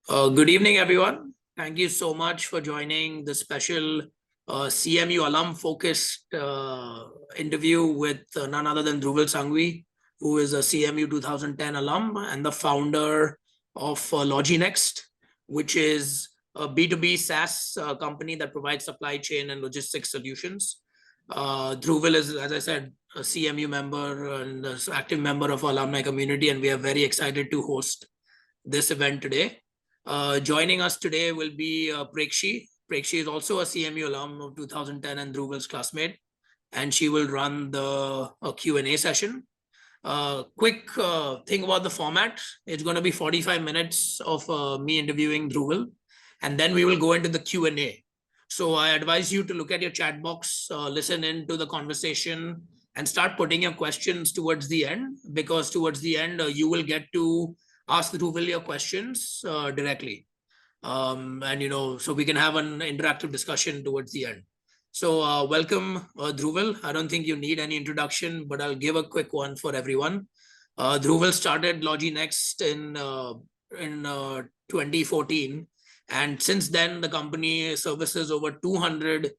Good evening, everyone. Thank you so much for joining the special CMU alum focused interview with none other than Dhruvil Sanghvi, who is a CMU 2010 alum and the founder of LogiNext, which is a B2B SaaS company that provides supply chain and logistics solutions. Dhruvil is, as I said, a CMU member and an active member of our alumni community, and we are very excited to host this event today. Joining us today will be Prekshi. Prekshi is also a CMU alum of 2010 and Dhruvil's classmate, and she will run the Q&A session. Quick thing about the format. It's going to be 45 minutes of me interviewing Dhruvil, and then we will go into the Q&A. So I advise you to look at your chat box, listen in to the conversation, and start putting your questions towards the end, because towards the end, you will get to ask Dhruvil your questions directly. So we can have an interactive discussion towards the end. So welcome, Dhruvil. I don't think you need any introduction, but I'll give a quick one for everyone. Dhruvil started LogiNext in 2014, and since then the company services over 200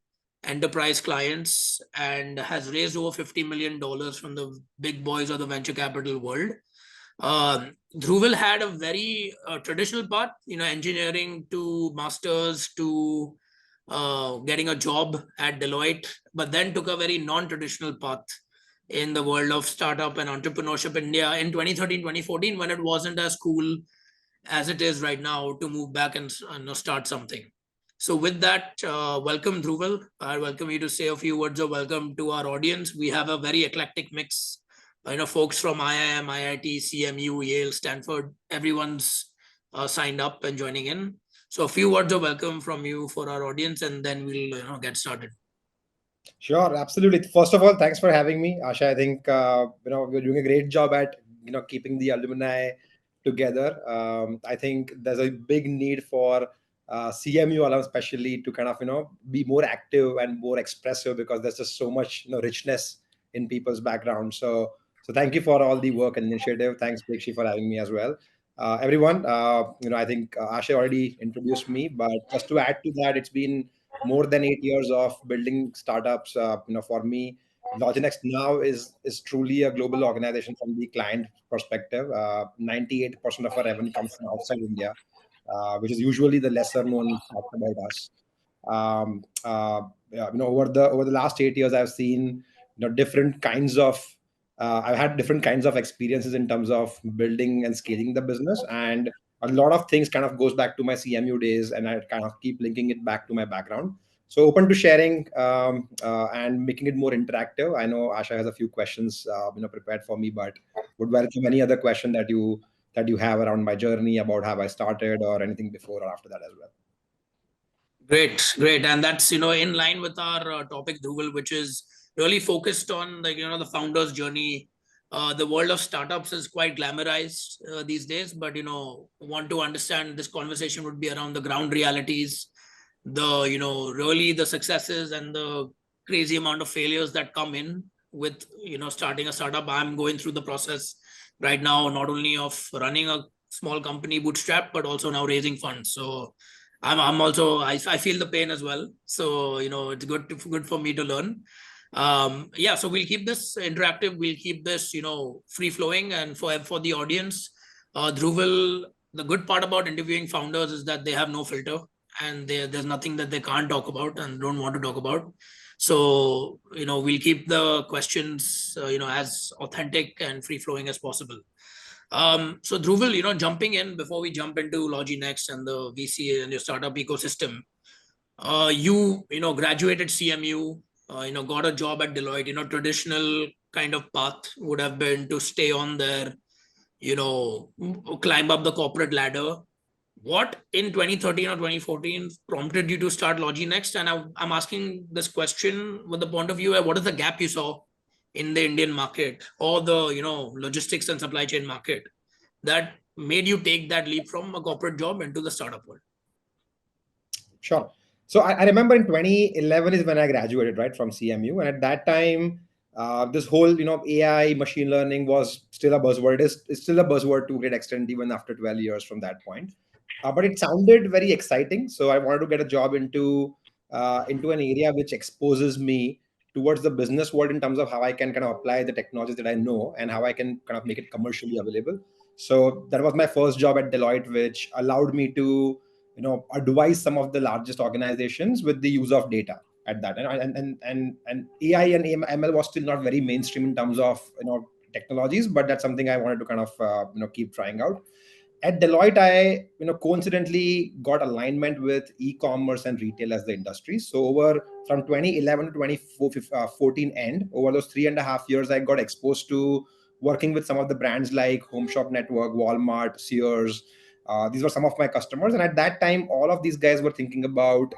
enterprise clients and has raised over $50 million from the big boys of the venture capital world. Dhruvil had a very traditional path, engineering to masters to getting a job at Deloitte, but then took a very non-traditional path in the world of startup and entrepreneurship India in 2013, 2014, when it wasn't as cool as it is right now to move back and start something. So with that, welcome, Dhruvil. I welcome you to say a few words of welcome to our audience. We have a very eclectic mix, folks from IIM, IIT, CMU, Yale, Stanford, everyone's signed up and joining in. So a few words of welcome from you for our audience, and then we'll get started. Sure, absolutely. First of all, thanks for having me, Asha. I think you're doing a great job at keeping the alumni together. I think there's a big need for CMU alum, especially to kind of be more active and more expressive, because there's just so much richness in people's background. So thank you for all the work and initiative. Thanks, Prekshi, for having me as well. Everyone, I think Asha already introduced me, but just to add to that, it's been more than 8 years of building startups. For me, LogiNext now is truly a global organization from the client perspective. 98% of our revenue comes from outside India, which is usually the lesser known fact about us. Over the last 8 years, I've seen different kinds of I've had different kinds of experiences in terms of building and scaling the business, and a lot of things kind of goes back to my CMU days, and I kind of keep linking it back to my background. So open to sharing and making it more interactive. I know Asha has a few questions prepared for me, but would welcome any other question that you have around my journey, about how I started, or anything before or after that as well. Great, and that's in line with our topic, Dhruvil, which is really focused on the founder's journey. The world of startups is quite glamorized these days, but want to understand, this conversation would be around the ground realities, the really the successes and the crazy amount of failures that come in with starting a startup. I'm going through the process right now, not only of running a small company bootstrap, but also now raising funds. So I'm also, I feel the pain as well. So it's good for me to learn. So we'll keep this interactive, we'll keep this free flowing, and for the audience, Dhruvil, the good part about interviewing founders is that they have no filter, and there's nothing that they can't talk about and don't want to talk about. So we'll keep the questions as authentic and free flowing as possible. So Dhruvil, jumping in before we jump into LogiNext and the VC and your startup ecosystem, you graduated CMU, got a job at Deloitte. Traditional kind of path would have been to stay on there, climb up the corporate ladder. What in 2013 or 2014 prompted you to start LogiNext? And I'm asking this question with the point of view of what is the gap you saw in the Indian market or the logistics and supply chain market that made you take that leap from a corporate job into the startup world? Sure. So I remember in 2011 is when I graduated, right, from CMU, and at that time, this whole AI, machine learning was still a buzzword. It's still a buzzword to a great extent, even after 12 years from that point. but it sounded very exciting. So I wanted to get a job into an area which exposes me towards the business world in terms of how I can kind of apply the technologies that I know and how I can kind of make it commercially available. So that was my first job at Deloitte, which allowed me to, advise some of the largest organizations with the use of data at that. And AI and ML was still not very mainstream in terms of technologies, but that's something I wanted to kind of keep trying out. At Deloitte, I coincidentally got alignment with e-commerce and retail as the industry. So over from 2011 to 2014 end, over those 3.5 years, I got exposed to working with some of the brands like Home Shop Network, Walmart, Sears. These were some of my customers, and at that time, all of these guys were thinking about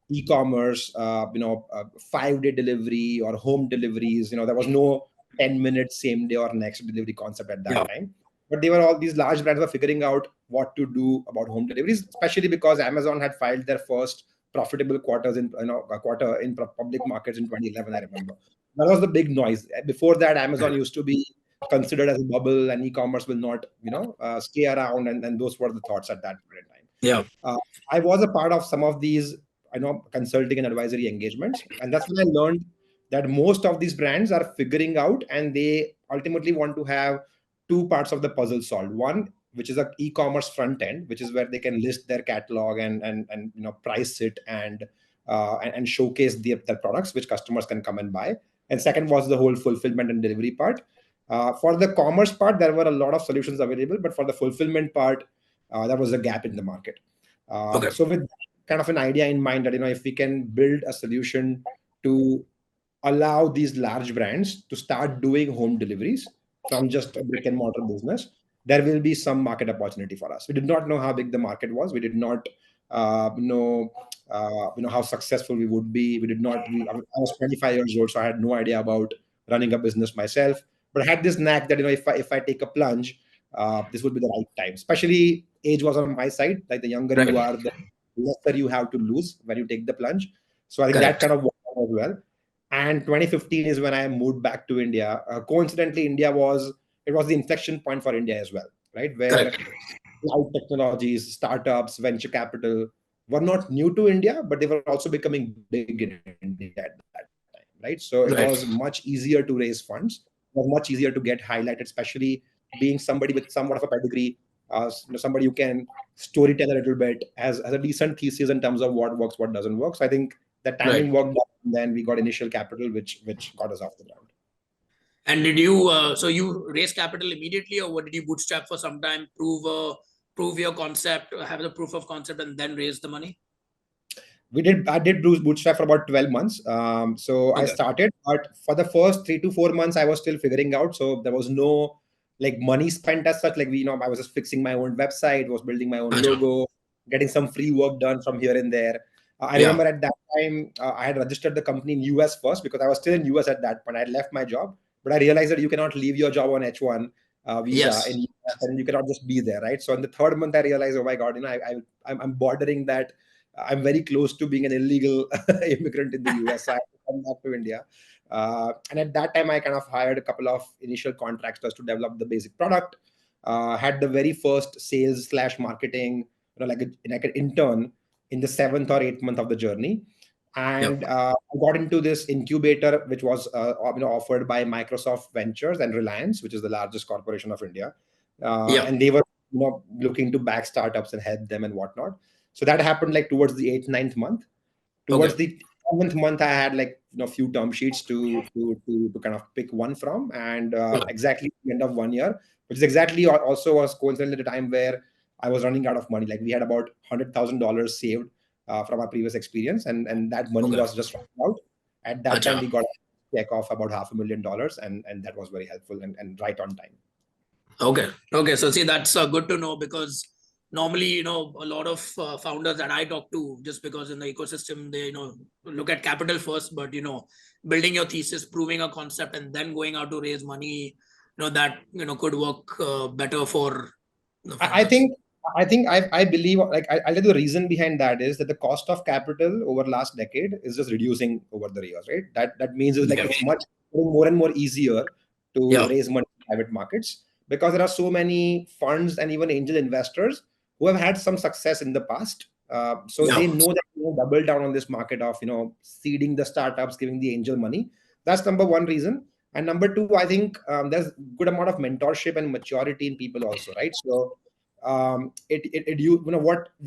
e-commerce, 5-day delivery or home deliveries. There was no 10 minutes same day or next delivery concept at that time, but they were all these large brands were figuring out what to do about home deliveries, especially because Amazon had filed their first profitable quarters in a quarter in public markets in 2011. I remember that was the big noise. Before that, Amazon used to be considered as a bubble, and e-commerce will not stay around, and those were the thoughts at that point in time. Yeah. I was a part of some of these consulting and advisory engagements, and that's when I learned that most of these brands are figuring out, and they ultimately want to have two parts of the puzzle solved. One, which is a e-commerce front end, which is where they can list their catalog and price it and showcase their products, which customers can come and buy. And second was the whole fulfillment and delivery part. For the commerce part, there were a lot of solutions available, but for the fulfillment part, there was a gap in the market. So with kind of an idea in mind that if we can build a solution to allow these large brands to start doing home deliveries from just a brick and mortar business, there will be some market opportunity for us. We did not know how big the market was. We did not know how successful we would be. We did not. I was 25 years old, so I had no idea about running a business myself. But I had this knack that if I take a plunge, this would be the right time. Especially age was on my side. Like the younger you are, the lesser you have to lose when you take the plunge. So I think that kind of worked out as well. And 2015 is when I moved back to India. Coincidentally, it was the inflection point for India as well, right? Where cloud technologies, startups, venture capital were not new to India, but they were also becoming big in India at that time, right? So it was much easier to raise funds. It was much easier to get highlighted, especially being somebody with somewhat of a pedigree, somebody who can story tell a little bit, has a decent thesis in terms of what works, what doesn't work. So I think the timing worked out, and then we got initial capital, which got us off the ground. And did you so you raise capital immediately, or what, did you bootstrap for some time, prove your concept, have the proof of concept, and then raise the money? I did bootstrap for about 12 months. I started, but for the first 3 to 4 months, I was still figuring out. So there was no money spent as such. I was just fixing my own website, was building my own logo, getting some free work done from here and there. I remember at that time, I had registered the company in US first because I was still in US at that point. I had left my job, but I realized that you cannot leave your job on H1 visa in US, and you cannot just be there, right? So in the third month, I realized, oh my God, I'm bordering that. I'm very close to being an illegal immigrant in the US. So I had to come back to India. And at that time, I kind of hired a couple of initial contractors to develop the basic product. Had the very first sales/marketing, like an intern in the 7th or 8th month of the journey. And I got into this incubator, which was offered by Microsoft Ventures and Reliance, which is the largest corporation of India. And they were looking to back startups and help them and whatnot. So that happened towards the 8th, 9th month. Towards the 7th month, I had a few term sheets to kind of pick one from, and exactly at the end of 1 year, which is exactly also was coincidentally the time where I was running out of money. We had about $100,000 saved from our previous experience, and that money was just running out. At that time, we got a check of about $500,000, and that was very helpful and right on time. Okay. So see, that's good to know, because normally, a lot of founders that I talk to, just because in the ecosystem, they, look at capital first, but, building your thesis, proving a concept, and then going out to raise money, that, could work better for the founders. I believe, I'll tell you the reason behind that is that the cost of capital over last decade is just reducing over the years, right? That means it's much more and more easier to raise money in private markets, because there are so many funds and even angel investors who have had some success in the past. So Yeah. they know that double down on this market of seeding the startups, giving the angel money. That's number one reason. And number two, I think there's good amount of mentorship and maturity in people also, right? So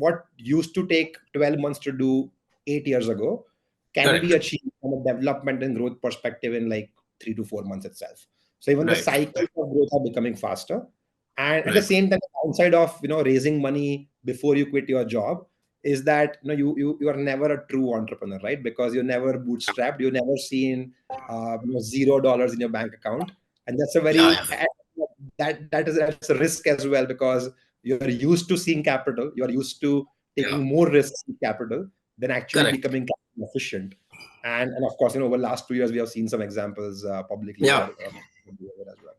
what used to take 12 months to do 8 years ago can be Correct. achieved from a development and growth perspective in like 3 to 4 months itself. So even the Right. cycles of growth are becoming faster. And at the Right. same time, outside of raising money before you quit your job, is that you are never a true entrepreneur, right? Because you're never bootstrapped, you're never seen $0 in your bank account, and that's a Yeah. very that's a risk as well, because you're used to seeing capital, you're used to Yeah. taking more risks with capital than actually Correct. becoming capital efficient. And of course, over the last 2 years, we have seen some examples publicly Yeah. there as well.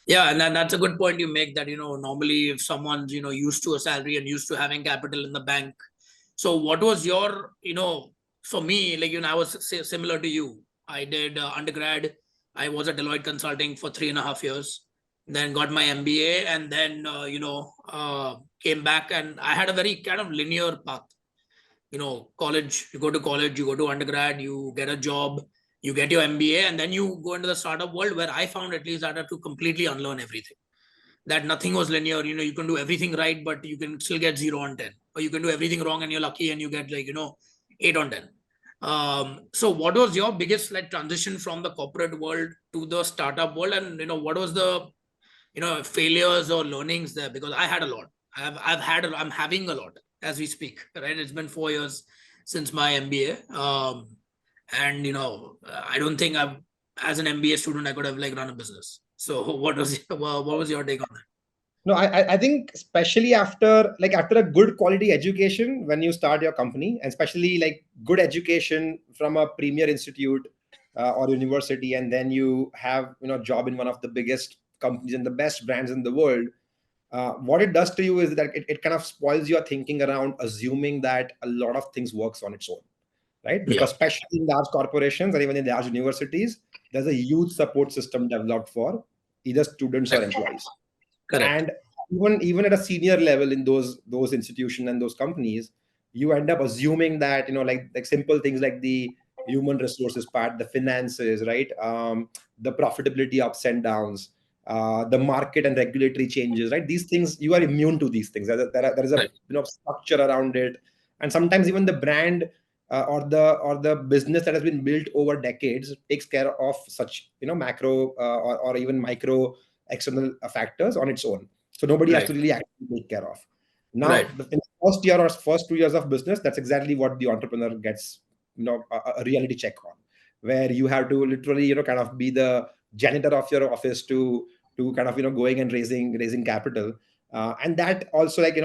Yeah, and that's a good point you make, that normally if someone's used to a salary and used to having capital in the bank. So what was your for me, like I was similar to you. I did undergrad. I was at Deloitte Consulting for 3.5 years, then got my MBA, and then came back, and I had a very kind of linear path. College, you go to college, you go to undergrad, you get a job, you get your MBA, and then you go into the startup world, where I found at least that I had to completely unlearn everything. That nothing was linear. You can do everything right, but you can still get 0 on 10. Or you can do everything wrong and you're lucky and you get 8 on 10. So what was your biggest transition from the corporate world to the startup world? And what was the failures or learnings there? Because I had a lot. I'm having a lot as we speak, right? It's been 4 years since my MBA. And I don't think as an MBA student, I could have run a business. So what was your take on that? No, I think especially after a good quality education when you start your company, and especially good education from a premier institute or university, and then you have job in one of the biggest companies and the best brands in the world. What it does to you is that it kind of spoils your thinking around assuming that a lot of things works on its own, right? Yeah. Because especially in large corporations and even in large universities, there's a huge support system developed for either students or employees. Correct. And even at a senior level in those institutions and those companies, you end up assuming that like simple things like the human resources part, the finances, right? The profitability ups and downs, the market and regulatory changes, right? These things, you are immune to these things. There is a Right. structure around it. And sometimes even the brand or the business that has been built over decades takes care of such macro or even micro external factors on its own. So nobody has Right. to really actually take care of. Right. Now, in the first year or first 2 years of business, that's exactly what the entrepreneur gets, a reality check on, where you have to literally, kind of be the janitor of your office to kind of, going and raising capital. And that also like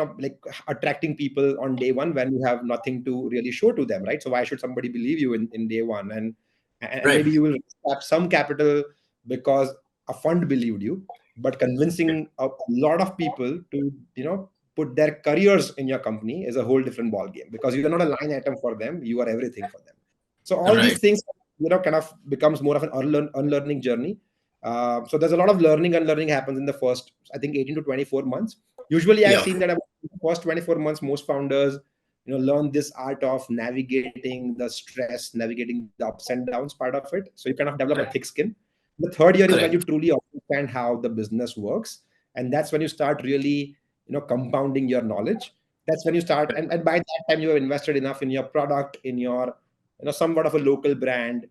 attracting people on day one when you have nothing to really show to them, right? So why should somebody believe you in day one? And Right. maybe you will have some capital because a fund believed you, but convincing a lot of people to put their careers in your company is a whole different ball game, because you're not a line item for them, you are everything for them. So all these Right. things kind of becomes more of an unlearning journey. So there's a lot of unlearning happens in the first, I think, 18 to 24 months. Usually I've Yeah. seen that in the first 24 months most founders learn this art of navigating the stress, navigating the ups and downs part of it, so you kind of develop a thick skin. The third year is when you Correct. truly understand how the business works, and that's when you start really compounding your knowledge. That's when you start, and by that time you have invested enough in your product, in your somewhat of a local brand.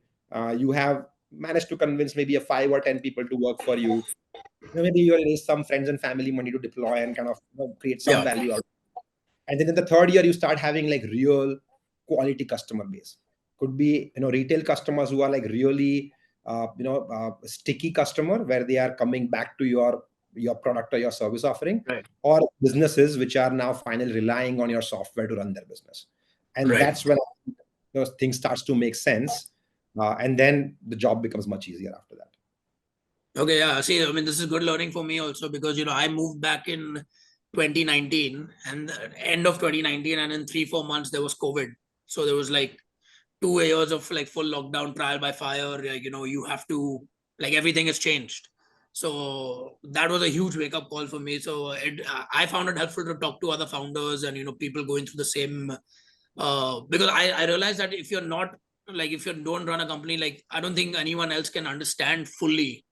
You have managed to convince maybe a 5 or 10 people to work for you. Maybe you raise some friends and family money to deploy and kind of create some Yeah. value out. And then in the third year you start having like real quality customer base. Could be retail customers who are like really sticky customer, where they are coming back to your product or your service offering, Right. or businesses which are now finally relying on your software to run their business. And Right. that's when those things starts to make sense, and then the job becomes much easier after that. Okay. Yeah. See, I mean, this is good learning for me also, because I moved back in 2019, and the end of 2019, and in 3-4 months there was COVID. So there was 2 years of full lockdown, trial by fire. You have to, everything has changed. So that was a huge wake up call for me. So I found it helpful to talk to other founders and people going through the same. Because I realized that if you're not if you don't run a company, I don't think anyone else can understand fully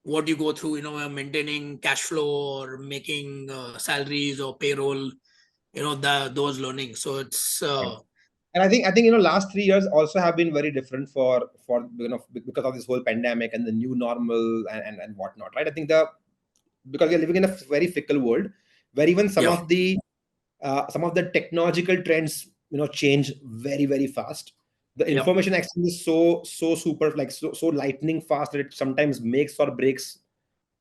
what you go through. Maintaining cash flow or making salaries or payroll. Those learnings. So it's. And I think last 3 years also have been very different for because of this whole pandemic and the new normal and whatnot, right? I think because we're living in a very fickle world where even some Yeah. of the technological trends change very, very fast. The information exchange is so super, so lightning fast that it sometimes makes or breaks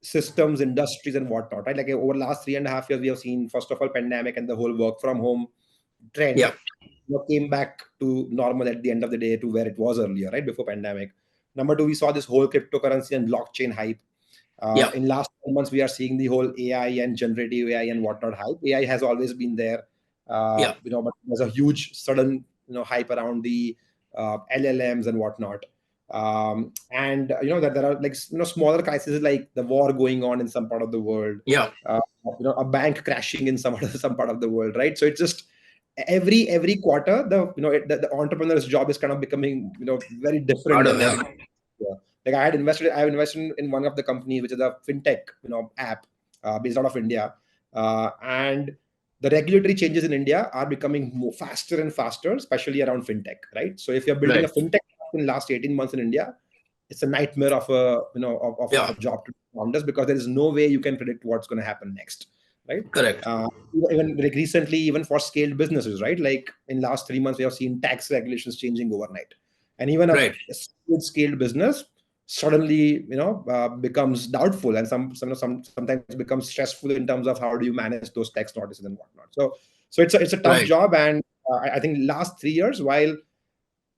systems, industries, and whatnot, right? Like over the last 3.5 years, we have seen, first of all, pandemic and the whole work from home trend Yeah. came back to normal at the end of the day to where it was earlier, right? Before pandemic. Number two, we saw this whole cryptocurrency and blockchain hype. Yeah. In last 12 months, we are seeing the whole AI and generative AI and whatnot hype. AI has always been there, Yeah. but there's a huge sudden hype around the LLMs and whatnot. And that there are smaller crises like the war going on in some part of the world, Yeah. a bank crashing in some part of the world, right? So it's just every quarter the entrepreneur's job is kind of becoming very different than what it yeah. Like I have invested in one of the companies, which is a fintech, app based out of India, and the regulatory changes in India are becoming more faster and faster, especially around fintech, right? So if you're building a Right. fintech in the last 18 months in India, it's a nightmare of a of a job to founders, because there is no way you can predict what's going to happen next, right? Correct. Even like recently, even for scaled businesses, right? Like in last 3 months, we have seen tax regulations changing overnight, and even a Right. scaled business suddenly becomes doubtful, and sometimes becomes stressful in terms of how do you manage those tax notices and whatnot. So it's a tough Right. job, and I think last 3 years, while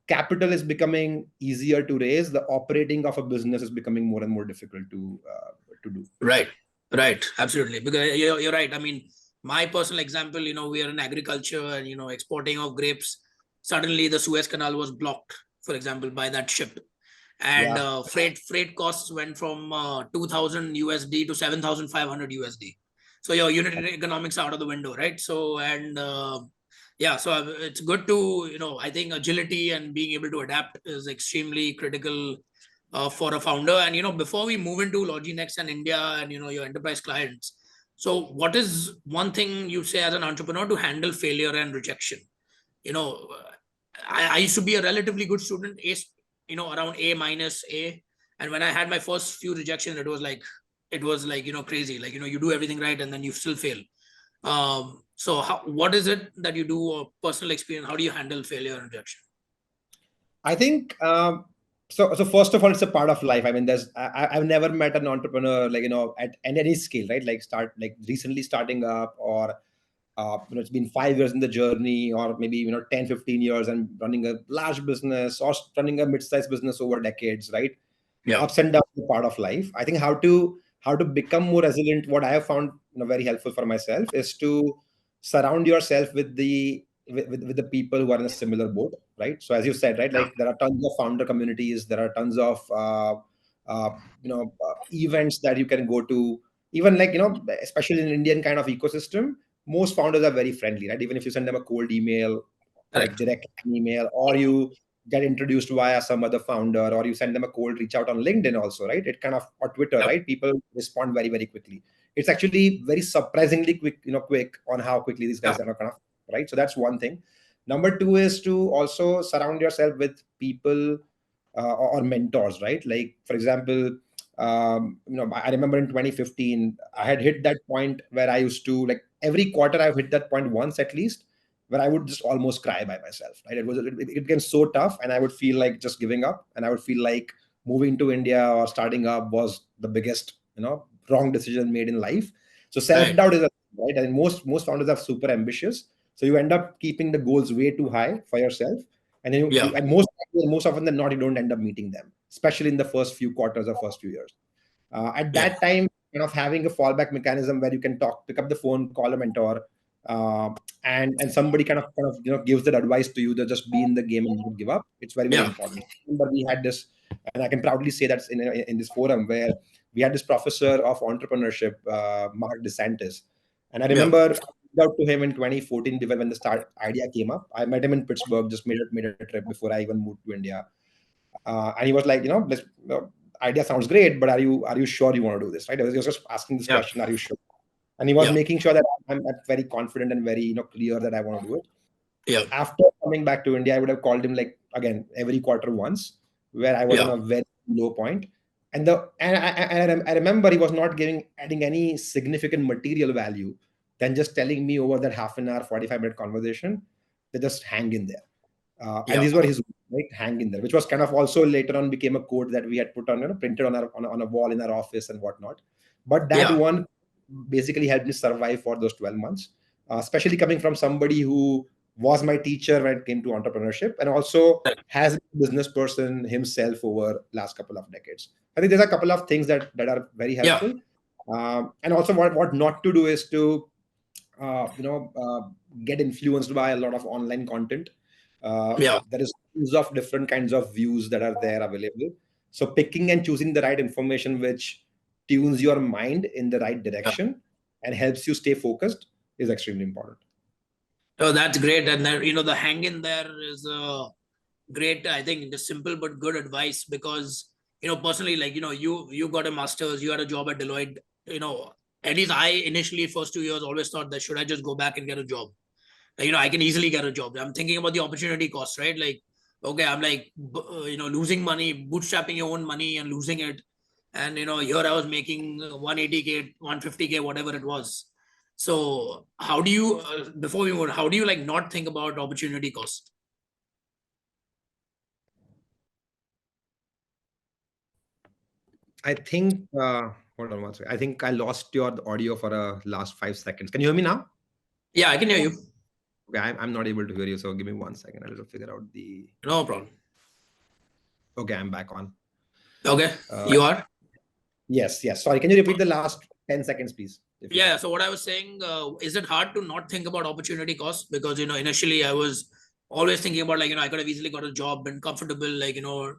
capital is becoming easier to raise, the operating of a business is becoming more and more difficult to do. Right. Right. Absolutely. Because you're right. I mean, my personal example, we are in agriculture and, exporting of grapes. Suddenly the Suez Canal was blocked, for example, by that ship. And Yeah. freight costs went from 2000 USD to 7,500 USD. So your unit economics are out of the window, right? So, and yeah, so it's good to, I think agility and being able to adapt is extremely critical for a founder. And before we move into LogiNext and India and your enterprise clients, so what is one thing you say as an entrepreneur to handle failure and rejection? you know I used to be a relatively good student, around A minus A, and when I had my first few rejections, it was like crazy, like you do everything right and then you still fail. So what is it that you do, or personal experience, how do you handle failure and rejection? I think so first of all, it's a part of life. I mean, I've never met an entrepreneur at any scale, right? Like recently starting up, or it's been 5 years in the journey, or maybe 10, 15 years and running a large business, or running a mid-sized business over decades, right? Yeah. Ups and downs are part of life. I think how to become more resilient, what I have found very helpful for myself, is to surround yourself with the people who are in a similar boat, right? So as you said, right, Yeah. like there are tons of founder communities, there are tons of events that you can go to. Even especially in Indian kind of ecosystem, most founders are very friendly, right? Even if you send them a cold email, like Correct. direct email, or you get introduced via some other founder, or you send them a cold reach out on LinkedIn also, right? It kind of, or Twitter, Yep. right? People respond very, very quickly. It's actually very surprisingly quick on how quickly these guys Yeah. are kind of, right? So that's one thing. Number two is to also surround yourself with people or mentors, right? Like for example, I remember in 2015, I had hit that point where I used to, like, every quarter I've hit that point once at least, where I would just almost cry by myself. Right? It became so tough, and I would feel like just giving up, and I would feel like moving to India or starting up was the biggest wrong decision made in life. So self Right. doubt is right, and most founders are super ambitious, so you end up keeping the goals way too high for yourself, and then Yeah. and most often than not, you don't end up meeting them, especially in the first few quarters or first few years. At Yeah. that time, having a fallback mechanism where you can pick up the phone, call a mentor, uh, and somebody gives that advice to you, that just be in the game and don't give up. It's very, very Yeah. important. But we had this And I can proudly say that's in this forum where we had this professor of entrepreneurship, Mark DeSantis. And I remember I reached out to him in 2014 when the start idea came up. I met him in Pittsburgh, just made a trip before I even moved to India. And he was like, idea sounds great, but are you sure you want to do this? Right? He was just asking this question, are you sure? And he was making sure that I'm very confident and very clear that I want to do it. Yeah. After coming back to India, I would have called him like again every quarter once, where I was on a very low point. And I remember he was not adding any significant material value than just telling me over that half an hour, 45-minute conversation, they just hang in there. And these were his right, hang in there, which was kind of also later on became a quote that we had put on, printed on a wall in our office and whatnot. But that one basically helped me survive for those 12 months, especially coming from somebody who was my teacher when it came to entrepreneurship and also has been a business person himself over last couple of decades. I think there's a couple of things that are very helpful. And also what not to do is to get influenced by a lot of online content. There is tons of different kinds of views that are there available. So picking and choosing the right information which tunes your mind in the right direction and helps you stay focused is extremely important. Oh, that's great. And then, the hang in there is great, I think, the simple but good advice because, personally, like, you got a master's, you had a job at Deloitte, at least I initially first 2 years always thought that should I just go back and get a job? I can easily get a job. I'm thinking about the opportunity cost, right? Like, okay, I'm like, losing money, bootstrapping your own money and losing it. And, here I was making 180K, 150K, whatever it was. So how do you, before we move on, how do you like not think about opportunity cost? I think, hold on one second. I think I lost your audio for a last 5 seconds. Can you hear me now? Yeah, I can hear you. Okay, I'm not able to hear you. So give me 1 second. I'll just figure out the... No problem. Okay, I'm back on. Okay, you are? Yes. Sorry, can you repeat the last 10 seconds, please? Yeah, so what I was saying, is it hard to not think about opportunity cost? Because, initially I was always thinking about like, I could have easily got a job, been comfortable, like, don't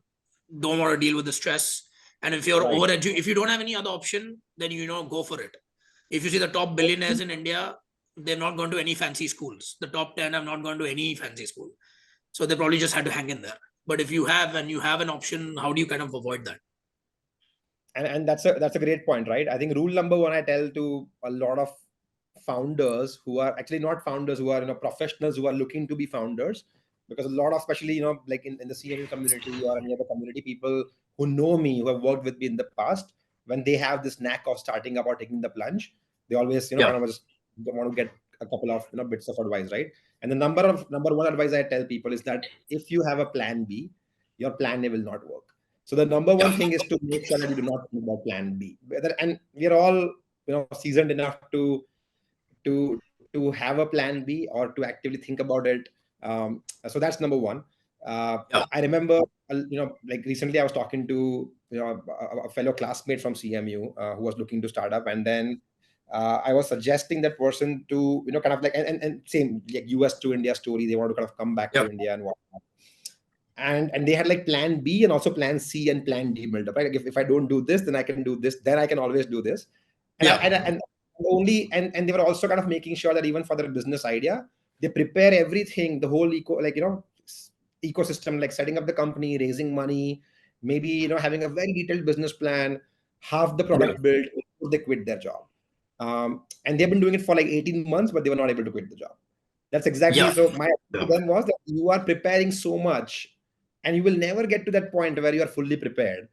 want to deal with the stress. And if you're if you don't have any other option, then, go for it. If you see the top billionaires in India, they've not gone to any fancy schools. The top 10 have not gone to any fancy school. So they probably just had to hang in there. But if you have an option, how do you kind of avoid that? And that's a great point, right? I think rule number one I tell to a lot of founders who are actually not founders, who are professionals who are looking to be founders, because a lot of, especially like in the CMU community or any other community, people who know me, who have worked with me in the past, when they have this knack of starting up or taking the plunge, they always kind of just want to get a couple of bits of advice, right? And the number one advice I tell people is that if you have a plan B, your plan A will not work. So the number one thing is to make sure that you do not think about plan B. And we are all seasoned enough to have a plan B or to actively think about it. So that's number one. I remember, like recently I was talking to a fellow classmate from CMU who was looking to start up, and then I was suggesting that person to kind of like and same like US to India story. They want to kind of come back to India and whatnot. And they had like plan B and also plan C and plan D built up, right? Like if I don't do this, then I can do this, then I can always do this. And and they were also kind of making sure that even for their business idea, they prepare everything, the whole ecosystem, like setting up the company, raising money, maybe having a very detailed business plan, half the product built before they quit their job. And they've been doing it for like 18 months, but they were not able to quit the job. That's exactly so my then was that you are preparing so much and you will never get to that point where you are fully prepared.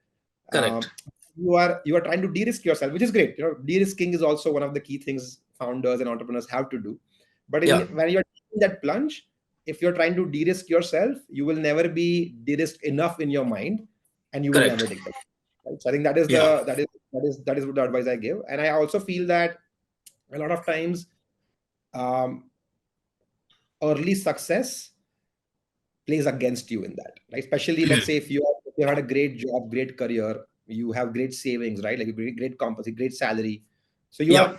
Correct. You are trying to de-risk yourself, which is great. De-risking is also one of the key things founders and entrepreneurs have to do. But when you're taking that plunge, if you're trying to de-risk yourself, you will never be de-risked enough in your mind, and you will never take that. Right? So I think that is that is the advice I give. And I also feel that a lot of times, early success plays against you in that, right? Especially, let's say if you had a great job, great career, you have great savings, right? Like a great company, great salary. So you're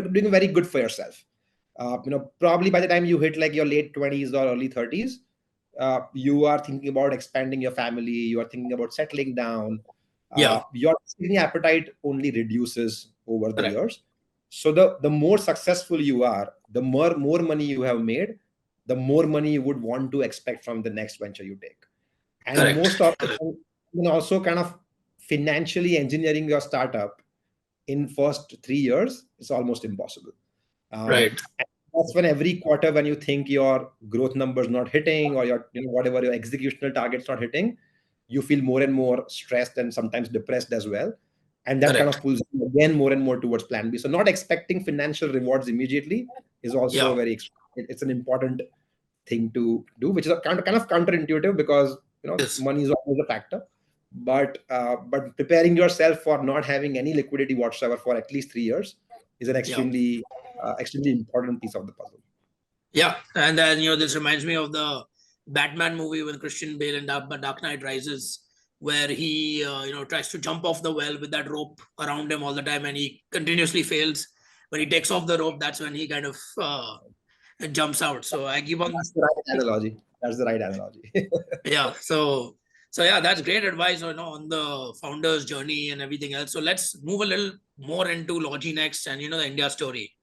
doing very good for yourself. Probably by the time you hit like your late 20s or early 30s, you are thinking about expanding your family, you are thinking about settling down, Yeah. your spending appetite only reduces over the Correct. years. So the more successful you are, the more money you have made, the more money you would want to expect from the next venture you take. And most Correct. of Correct. also kind of financially engineering your startup in first 3 years is almost impossible. Right. And that's when every quarter, when you think your growth numbers not hitting, or your whatever your executional targets not hitting, you feel more and more stressed and sometimes depressed as well. And that kind Correct. of pulls you again more and more towards plan B. So not expecting financial rewards immediately is also Yeah. it's an important thing to do, which is a kind of counterintuitive, because Yes. money is always a factor. But preparing yourself for not having any liquidity whatsoever for at least 3 years is an Yeah. extremely important piece of the puzzle. Yeah. And then, this reminds me of the Batman movie with Christian Bale and Dark Knight Rises, where he, tries to jump off the well with that rope around him all the time, and he continuously fails. When he takes off the rope, that's when he kind of jumps out. So I keep on, That's the right analogy. That's the right analogy. yeah. So yeah, that's great advice, on the founder's journey and everything else. So let's move a little more into LogiNext and the India story.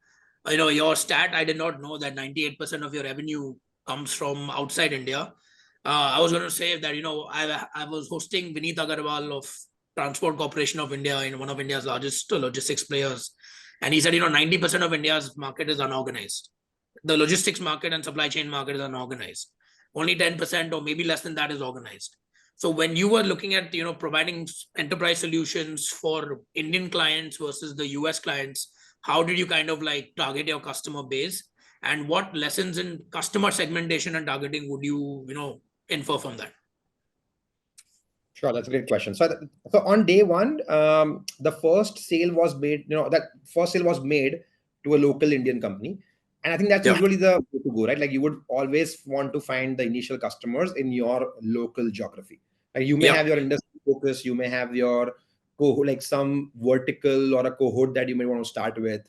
Your stat, I did not know that 98% of your revenue comes from outside India. I was going to say that I was hosting Vineet Agarwal of Transport Corporation of India, in one of India's largest logistics players, and he said 90% of India's market is unorganized. The logistics market and supply chain market is unorganized. Only 10% or maybe less than that is organized. So when you were looking at providing enterprise solutions for Indian clients versus the US clients, how did you kind of like target your customer base, and what lessons in customer segmentation and targeting would you infer from that? Sure, that's a great question. So on day one, the first sale was made. That first sale was made to a local Indian company, and I think that's Yeah. usually the way to go, right? Like, you would always want to find the initial customers in your local geography. Like, you may Yeah. have your industry focus, you may have your cohort, like some vertical or a cohort that you may want to start with,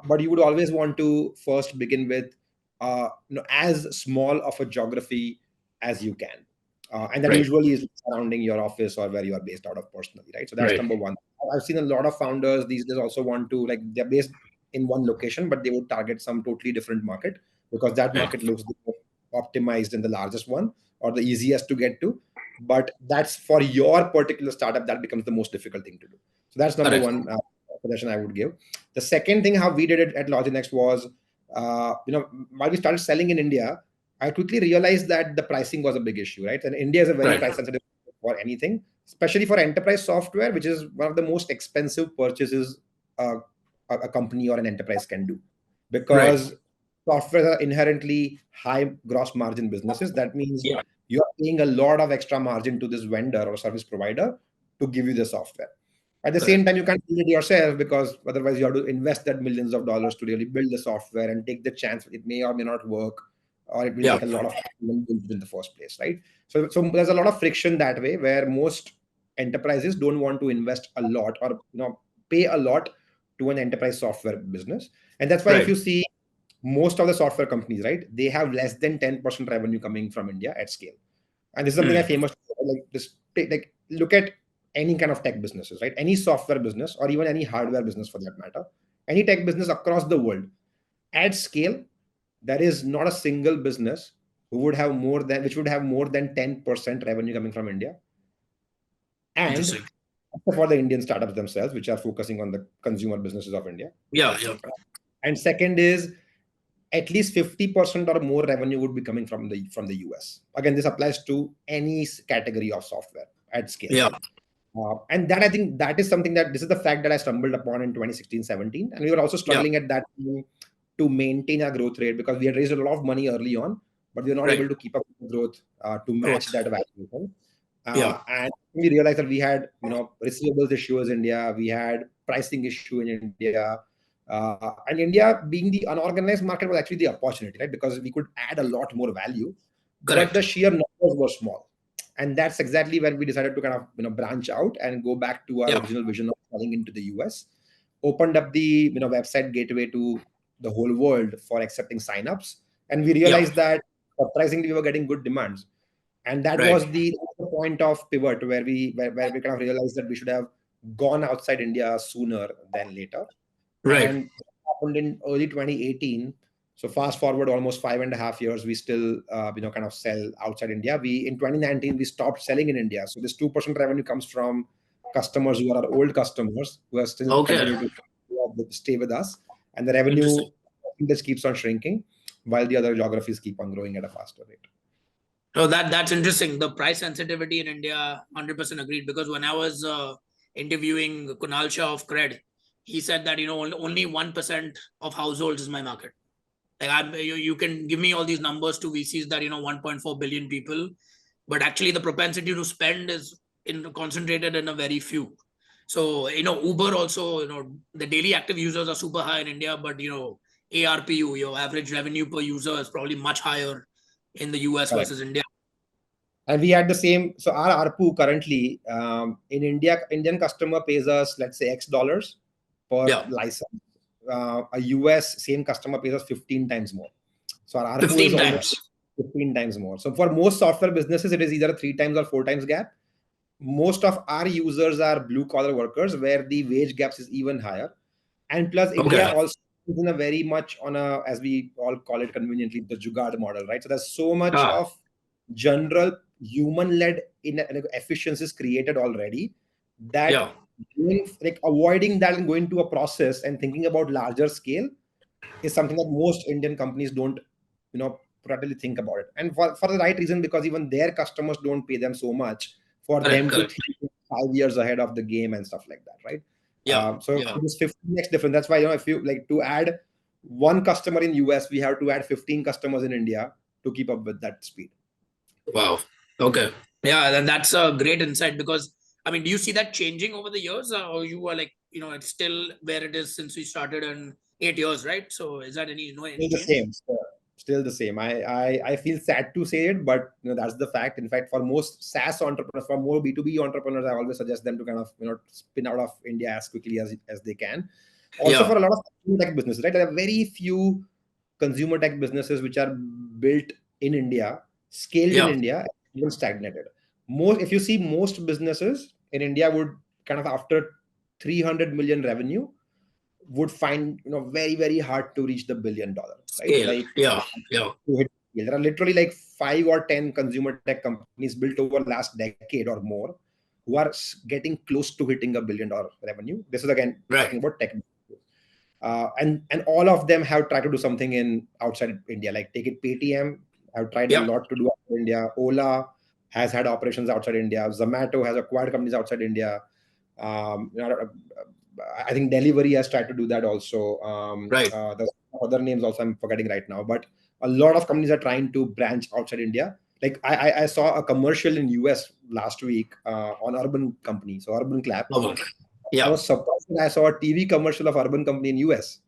but you would always want to first begin with as small of a geography as you can. And that Right. usually is surrounding your office or where you are based out of personally, right? So that's Right. number one. I've seen a lot of founders these days also want to, like, they're based in one location, but they would target some totally different market, because that Yeah. market looks the most optimized and the largest one, or the easiest to get to. But that's for your particular startup, that becomes the most difficult thing to do. So that's number Correct. one suggestion I would give. The second thing, how we did it at LogiNext was, while we started selling in India, I quickly realized that the pricing was a big issue, right? And India is a very Right. price sensitive for anything, especially for enterprise software, which is one of the most expensive purchases a company or an enterprise can do, Right. because software are inherently high gross margin businesses. That means Yeah. you're paying a lot of extra margin to this vendor or service provider to give you the software. At the same Correct. time, you can't build it yourself, because otherwise you have to invest that millions of dollars to really build the software and take the chance it may or may not work, or it will Yeah. take a lot of time in the first place, right? So there's a lot of friction that way, where most enterprises don't want to invest a lot, or pay a lot to an enterprise software business. And that's why, if Right. you see most of the software companies, right, they have less than 10% revenue coming from India at scale. And this is something I Mm. famously like this. Like, look at any kind of tech businesses, right? Any software business, or even any hardware business for that matter, any tech business across the world at scale, there is not a single business which would have more than 10% revenue coming from India. And Interesting. for the Indian startups themselves, which are focusing on the consumer businesses of India. Yeah. Yeah. And second is, at least 50% or more revenue would be coming from the US. Again, this applies to any category of software at scale. Yeah. And that, I think, that is something that this is the fact that I stumbled upon in 2016-17. And we were also Yeah. struggling at that time to maintain our growth rate, because we had raised a lot of money early on, but we were not Right. able to keep up with the growth to match Growth. that valuation. Yeah. And we realized that we had, receivables issues in India, we had pricing issue in India. And India, being the unorganized market, was actually the opportunity, right? Because we could add a lot more value, but the Correct. sheer numbers were small. And that's exactly when we decided to kind of branch out and go back to our Yeah. original vision of selling into the US. Opened up the website gateway to the whole world for accepting signups, and we Yeah. realized that surprisingly, we were getting good demands. And that Right. was the point of pivot where we kind of realized that we should have gone outside India sooner than later. Right. And it happened in early 2018. So fast forward almost 5.5 years, we still kind of sell outside India. We in 2019 we stopped selling in India. So this 2% revenue comes from customers who are our old customers who are still Okay. continue to stay with us, and the revenue Interesting. just keeps on shrinking while the other geographies keep on growing at a faster rate. So that's interesting. The price sensitivity in India, 100% agreed. Because when I was interviewing Kunal Shah of Cred, he said that only 1% of households is my market. Like you can give me all these numbers to VCs that 1.4 billion people, but actually the propensity to spend is concentrated in a very few. So Uber also, the daily active users are super high in India, but ARPU, your average revenue per user, is probably much higher in the US Correct. versus India. And we had the same. So our ARPU currently in India, Indian customer pays us, let's say, X dollars per license. A US same customer pays us 15 times more. So our ARPU is 15 almost times. 15 times more. So for most software businesses, it is either a 3 times or 4 times gap. Most of our users are blue collar workers where the wage gaps is even higher. And plus India Okay. also is in a very much on a, as we all call it conveniently, the jugaad model, right? So there's so much of general human-led efficiencies created already that like avoiding that and going to a process and thinking about larger scale is something that most Indian companies don't, practically think about it. And for the right reason, because even their customers don't pay them so much for them to think 5 years ahead of the game and stuff like that, right? So this 15x difference. That's why, if you like to add one customer in US, we have to add 15 customers in India to keep up with that speed. Wow. Okay. Yeah, then that's a great insight. Because do you see that changing over the years, or you are like, it's still where it is since we started in 8 years, right? So is that any Still the change? same. Still the same. I feel sad to say it, but that's the fact. In fact, for most SaaS entrepreneurs, for more B2B entrepreneurs, I always suggest them to kind of spin out of India as quickly as they can. Also, for a lot of consumer tech businesses, right? There are very few consumer tech businesses which are built in India, scaled in India, even stagnated. If you see most businesses in India would kind of after 300 million revenue would find very very hard to reach the $1 billion, right? Scale. Like Yeah. there are literally like 5 or 10 consumer tech companies built over last decade or more who are getting close to hitting $1 billion revenue. This is again talking about tech. And all of them have tried to do something in outside India. Like take it, Paytm have tried a lot to do outside India. Ola has had operations outside India. Zomato has acquired companies outside India. I think Delivery has tried to do that also. The other names also I'm forgetting right now, but a lot of companies are trying to branch outside India. Like I saw a commercial in US last week on Urban Company, so Urban Clap. I was surprised when I saw a TV commercial of Urban Company in US,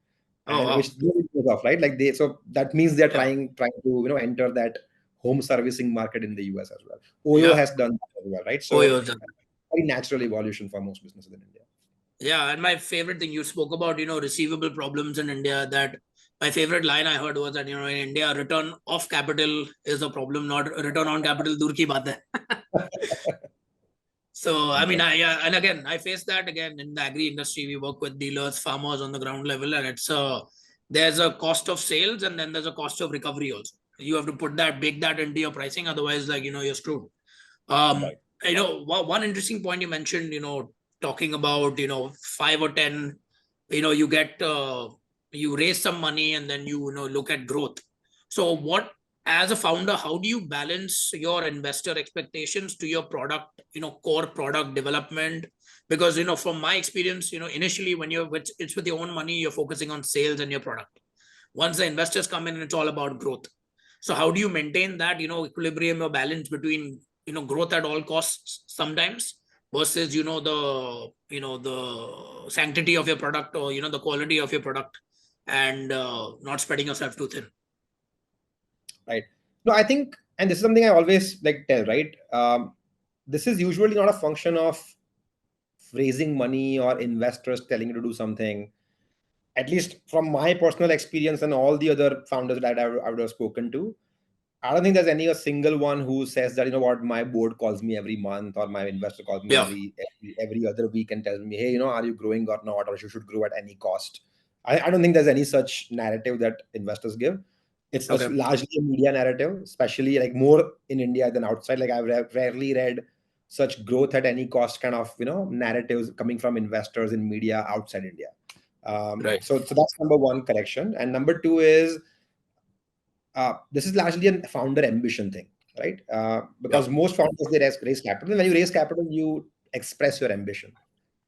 and which goes off, right? Like so that means they're trying to enter that home servicing market in the US as well. Oyo has done that as well, right? So very natural evolution for most businesses in India. Yeah, and my favorite thing, you spoke about, receivable problems in India. That my favorite line I heard was that, in India, return of capital is a problem, not return on capital. Dur ki baat hai. So, and again, I face that again in the agri industry. We work with dealers, farmers on the ground level, and there's a cost of sales and then there's a cost of recovery also. You have to bake that into your pricing. Otherwise, you're screwed. One interesting point you mentioned, talking about, 5 or 10, you get, you raise some money and then look at growth. So as a founder, how do you balance your investor expectations to your product, core product development? Because, from my experience, initially when it's with your own money, you're focusing on sales and your product. Once the investors come in, it's all about growth. So how do you maintain that, equilibrium or balance between, growth at all costs sometimes versus, the sanctity of your product, or, the quality of your product, and not spreading yourself too thin? Right. No, I think, and this is something I always tell, right? This is usually not a function of raising money or investors telling you to do something. At least from my personal experience and all the other founders that I would have spoken to, I don't think there's any a single one who says that, you know what, my board calls me every month or my investor calls me Yeah. every other week and tells me, hey, you know, are you growing or not, or you should grow at any cost. I don't think there's any such narrative that investors give. It's Okay. largely a media narrative, especially like more in India than outside. Like I've rarely read such growth at any cost kind of, you know, narratives coming from investors in media outside India. Right. So that's number one correction. And number two is, this is largely a founder ambition thing, right? Because Yeah. most founders, they raise capital. When you raise capital, you express your ambition,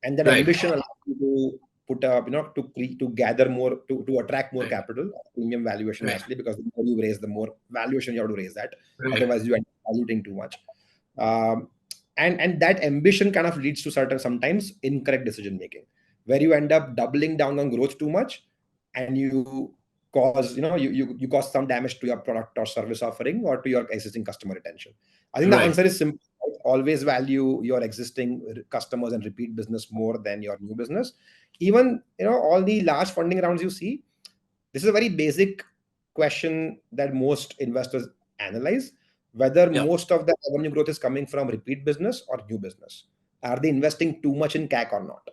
and that Right. ambition allows you to put up, you know, to gather more, to attract more Right. capital, premium valuation Right. naturally, because the more you raise, the more valuation you have to raise that. Right. Otherwise, you end up diluting too much. Um, and that ambition kind of leads to certain sometimes incorrect decision making, where you end up doubling down on growth too much, and you cause, you know, you cause some damage to your product or service offering or to your existing customer retention. I think the Right. answer is simple, right? Always value your existing customers and repeat business more than your new business. Even, you know, all the large funding rounds you see, this is a very basic question that most investors analyze, whether Yeah. most of the revenue growth is coming from repeat business or new business. Are they investing too much in CAC or not?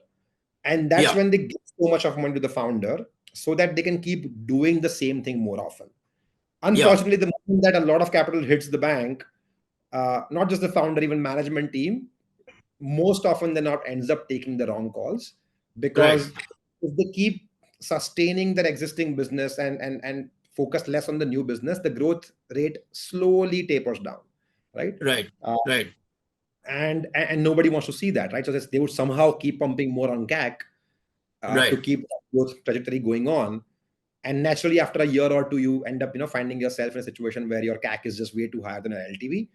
And that's Yeah. when they give so much of money to the founder so that they can keep doing the same thing more often. Yeah. Unfortunately, the moment that a lot of capital hits the bank, not just the founder, even management team, most often than not ends up taking the wrong calls, Right. because if they keep sustaining their existing business and focus less on the new business, the growth rate slowly tapers down, right? Right. Uh, Right. and nobody wants to see that, right? So they would somehow keep pumping more on CAC to Right. keep growth trajectory going on. And naturally, after a year or two, you end up, you know, finding yourself in a situation where your CAC is just way too higher than an LTV,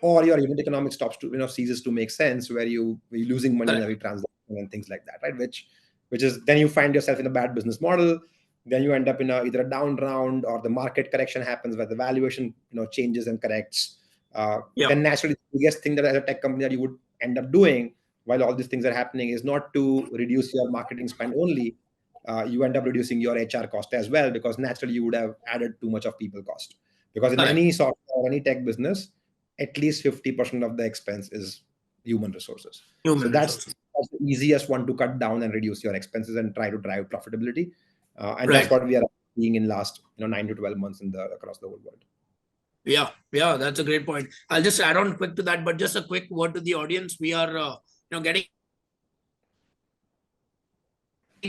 or your unit economics stops to, you know, ceases to make sense, where you're losing money on Correct. every transaction and things like that, right? Which is, then you find yourself in a bad business model. Then you end up in either a down round, or the market correction happens where the valuation, you know, changes and corrects. Yeah. Then naturally, the biggest thing that as a tech company that you would end up doing while all these things are happening is not to reduce your marketing spend only. You end up reducing your HR cost as well, because naturally you would have added too much of people cost. Because in Correct. any software or any tech business, at least 50% of the expense is human resources. So Human that's resources. the easiest one to cut down and reduce your expenses and try to drive profitability. And that's Right. what we are seeing in last, you know, 9 to 12 months in the across the whole world. Yeah. Yeah. That's a great point. I'll just add on quick to that, but just a quick word to the audience. We are, getting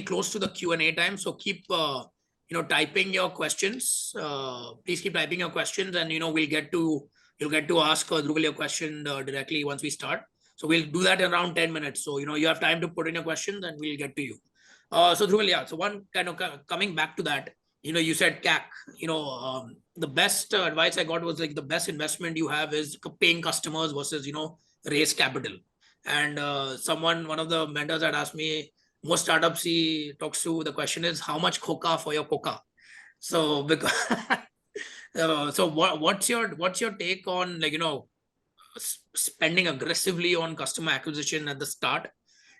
close to the Q&A time. So keep, typing your questions. Please keep typing your questions, and, you'll get to ask Dhruvil your question directly once we start. So we'll do that in around 10 minutes. So, you have time to put in your questions and we'll get to you. So Dhruvil, yeah. So one kind of coming back to that, you said CAC, the best advice I got was like the best investment you have is paying customers versus, raise capital. And one of the mentors had asked me, most startups he talks to, the question is how much coca for your coca. So because so what's your take on, like, spending aggressively on customer acquisition at the start,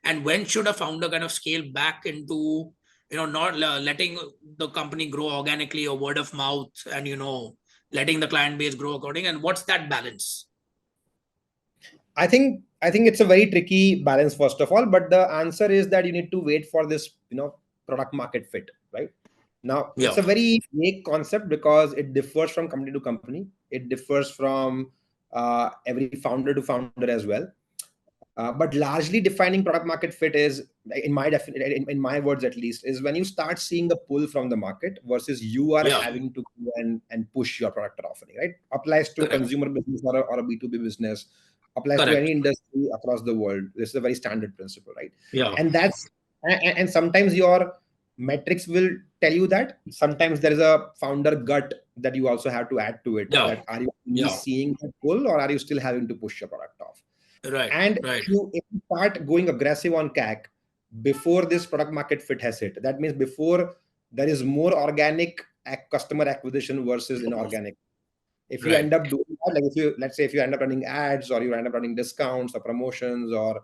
and when should a founder kind of scale back into, not letting the company grow organically or word of mouth, and letting the client base grow according, and what's that balance? I think it's a very tricky balance, first of all, but the answer is that you need to wait for this, you know, product market fit, right? Now, it's Yeah. a very unique concept because it differs from company to company. It differs from every founder to founder as well. But largely defining product market fit is, in my words at least, is when you start seeing the pull from the market versus you are Yeah. having to go and push your product or offering, right? Applies to a Correct. consumer business or a B2B business, applies to Correct. any industry across the world. This is a very standard principle, right? Yeah. And and sometimes your metrics will tell you that. Sometimes there is a founder gut that you also have to add to it. Yeah. That are you really Yeah. seeing that pull, or are you still having to push your product off? Right. And Right. if you start going aggressive on CAC before this product market fit has hit, that means before there is more organic customer acquisition versus inorganic. If you Right. end up doing that, like if you, let's say if you end up running ads, or you end up running discounts or promotions, or,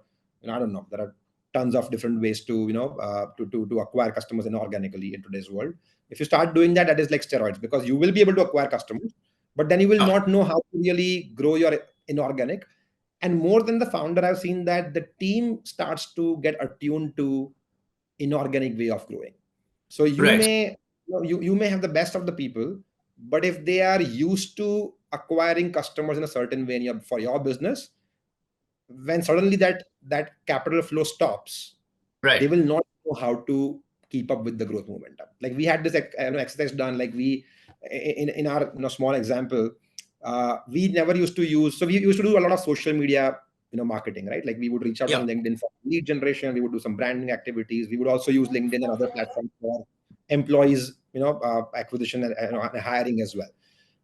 I don't know, there are tons of different ways to, to acquire customers inorganically in today's world. If you start doing that, that is like steroids, because you will be able to acquire customers, but then you will not know how to really grow your inorganic. And more than the founder, I've seen that the team starts to get attuned to inorganic way of growing. So you Right. may you may have the best of the people, but if they are used to acquiring customers in a certain way for your business, when suddenly that capital flow stops, they Right. will not know how to keep up with the growth momentum. Like we had this exercise done, like we in our small example, we never used to use. So we used to do a lot of social media marketing, right? Like we would reach out Yeah. on LinkedIn for lead generation, we would do some branding activities, we would also use LinkedIn and other platforms for employees acquisition and hiring as well.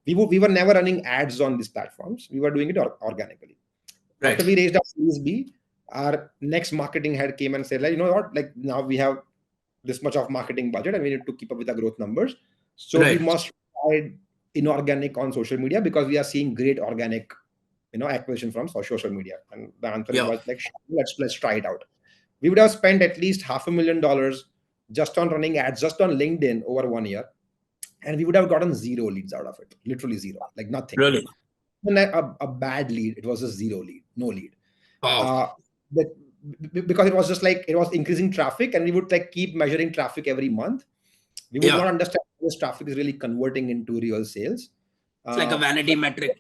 We were never running ads on these platforms, we were doing it organically. After Right. we raised our Series B, our next marketing head came and said, like, you know what, like now we have this much of marketing budget and we need to keep up with the growth numbers. So we Right. must try inorganic on social media because we are seeing great organic, acquisition from social media. And the answer Yeah. was like, let's try it out. We would have spent at least $500,000 just on running ads, just on LinkedIn over 1 year. And we would have gotten zero leads out of it, literally zero, like nothing. Really. And a bad lead, it was just zero lead, no lead. Wow. But because it was just like it was increasing traffic, and we would like keep measuring traffic every month. We would not Yeah. understand how this traffic is really converting into real sales. It's like a vanity metric.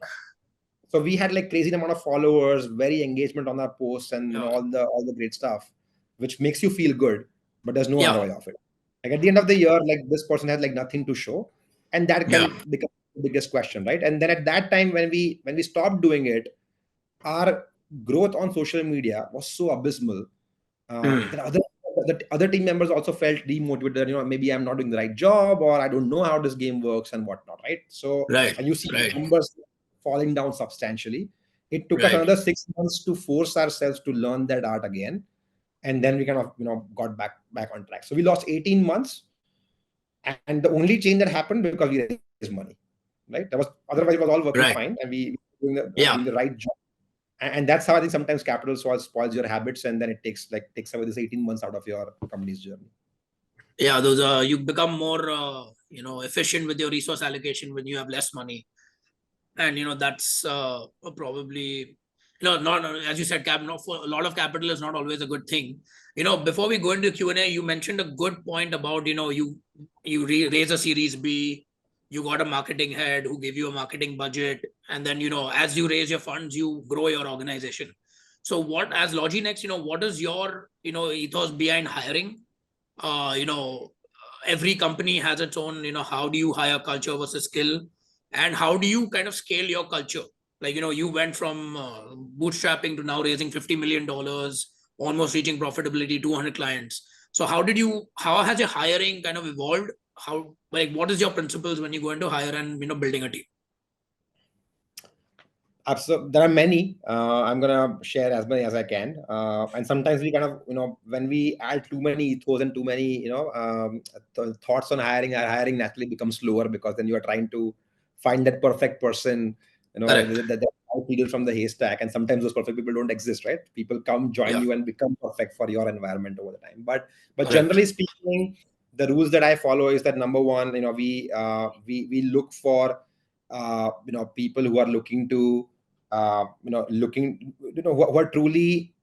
So we had like crazy amount of followers, very engagement on our posts, and Yeah. all the great stuff, which makes you feel good, but there's no Yeah. ROI of it. Like at the end of the year, like this person has like nothing to show, and that Yeah. can become the biggest question, right? And then at that time, when we stopped doing it, our growth on social media was so abysmal that other team members also felt demotivated. That, maybe I'm not doing the right job, or I don't know how this game works and whatnot, right? So, Right. and you see Right. numbers falling down substantially. It took us Right. another 6 months to force ourselves to learn that art again, and then we kind of got back on track. So we lost 18 months, and the only change that happened because we raised money, right? That was otherwise it was all working Right. fine, and we were Yeah. doing the right job. And that's how I think sometimes capital spoils your habits, and then it takes away this 18 months out of your company's journey. Yeah. Those you become more efficient with your resource allocation when you have less money. And that's probably not, as you said, for a lot of capital is not always a good thing. Before we go into Q&A, you mentioned a good point about you raise a Series B, you got a marketing head who gave you a marketing budget, and then as you raise your funds, you grow your organization. So what, as LogiNext, what is your ethos behind hiring? Every company has its own, how do you hire culture versus skill, and how do you kind of scale your culture? Like, you went from bootstrapping to now raising $50 million, almost reaching profitability, 200 clients. So how has your hiring kind of evolved? What is your principles when you go into hire and building a team? So there are many. I'm gonna share as many as I can. And sometimes we kind of, when we add too many ethos and too many, thoughts on hiring, our hiring naturally becomes slower because then you are trying to find that perfect person, Correct. that needle from the haystack. And sometimes those perfect people don't exist, right? People come, join Yeah. you, and become perfect for your environment over the time. But Correct. generally speaking, the rules that I follow is that number one, we look for people who are looking to who are truly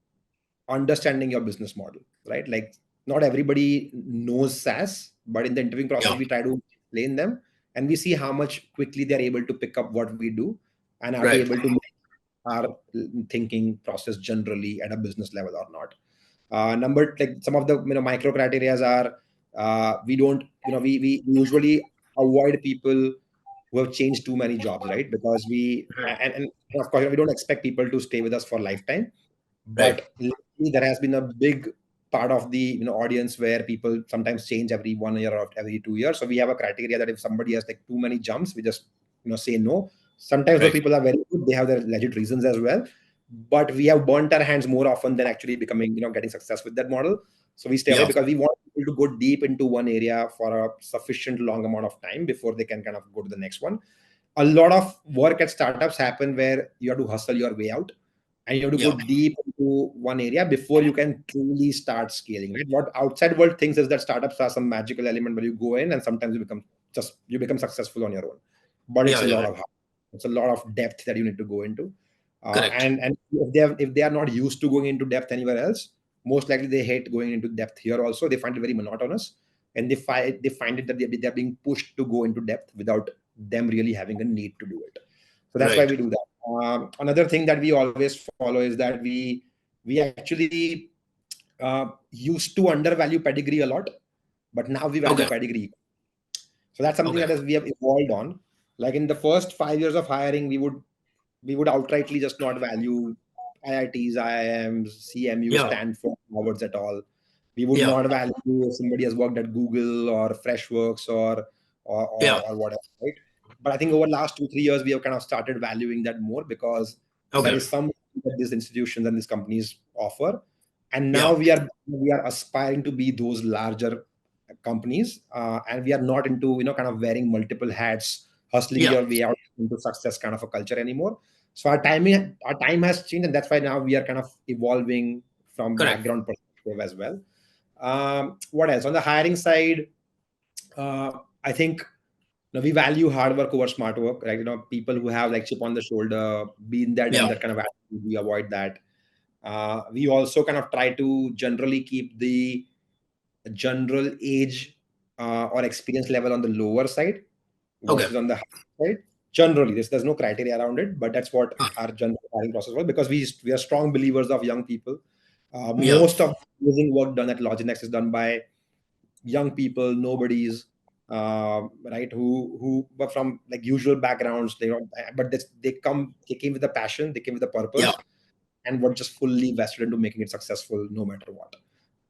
understanding your business model, right? Like not everybody knows SaaS, but in the interviewing process, Yeah. we try to explain them, and we see how much quickly they're able to pick up what we do, and are they Right. able to make our thinking process generally at a business level or not. Number, like some of the micro criteria are we don't we usually avoid people who have changed too many jobs, right? Because and of course we don't expect people to stay with us for lifetime, Right. but lately there has been a big part of the audience where people sometimes change every 1 year or every 2 years. So we have a criteria that if somebody has like too many jumps, we just say no. Sometimes those Right. people are very good, they have their legit reasons as well, but we have burnt our hands more often than actually becoming getting success with that model. So we stay away Yeah. because we want people to go deep into one area for a sufficient long amount of time before they can kind of go to the next one. A lot of work at startups happen where you have to hustle your way out, and you have to go Yeah. deep into one area before you can truly start scaling, right? What outside world thinks is that startups are some magical element where you go in and sometimes you become successful on your own, but it's Yeah. a lot Yeah. of hard. It's a lot of depth that you need to go into. Correct. And if they are not used to going into depth anywhere else, most likely they hate going into depth here also. They find it very monotonous, and they find it that they're being pushed to go into depth without them really having a need to do it. So that's why Right. we do that. Another thing that we always follow is that we actually used to undervalue pedigree a lot, but now we value Okay. pedigree. So that's something Okay. that we have evolved on. Like in the first 5 years of hiring, we would outrightly just not value IITs, IIMs, CMU, Yeah. Stanford, Harvards at all. We would Yeah. not value if somebody has worked at Google or Freshworks Yeah. or whatever, right? But I think over the last 2 3 years, we have kind of started valuing that more because there Okay. is some that these institutions and these companies offer, and now Yeah. we are aspiring to be those larger companies, and we are not into kind of wearing multiple hats, hustling Yeah. your way out into success kind of a culture anymore. So our time has changed, and that's why now we are kind of evolving from Correct. background perspective as well. What else on the hiring side? I think we value hard work over smart work, right? People who have like chip on the shoulder, been there, done Yeah. that kind of attitude, we avoid that. We also kind of try to generally keep the general age or experience level on the lower side Okay. versus on the high side. Generally, there's no criteria around it, but that's what our general hiring process was, because we are strong believers of young people. Yeah. Most of the amazing work done at LogiNext is done by young people, nobodies, right? Who were from like usual backgrounds, but they came with a passion, they came with a Yeah. purpose, and were just fully vested into making it successful no matter what.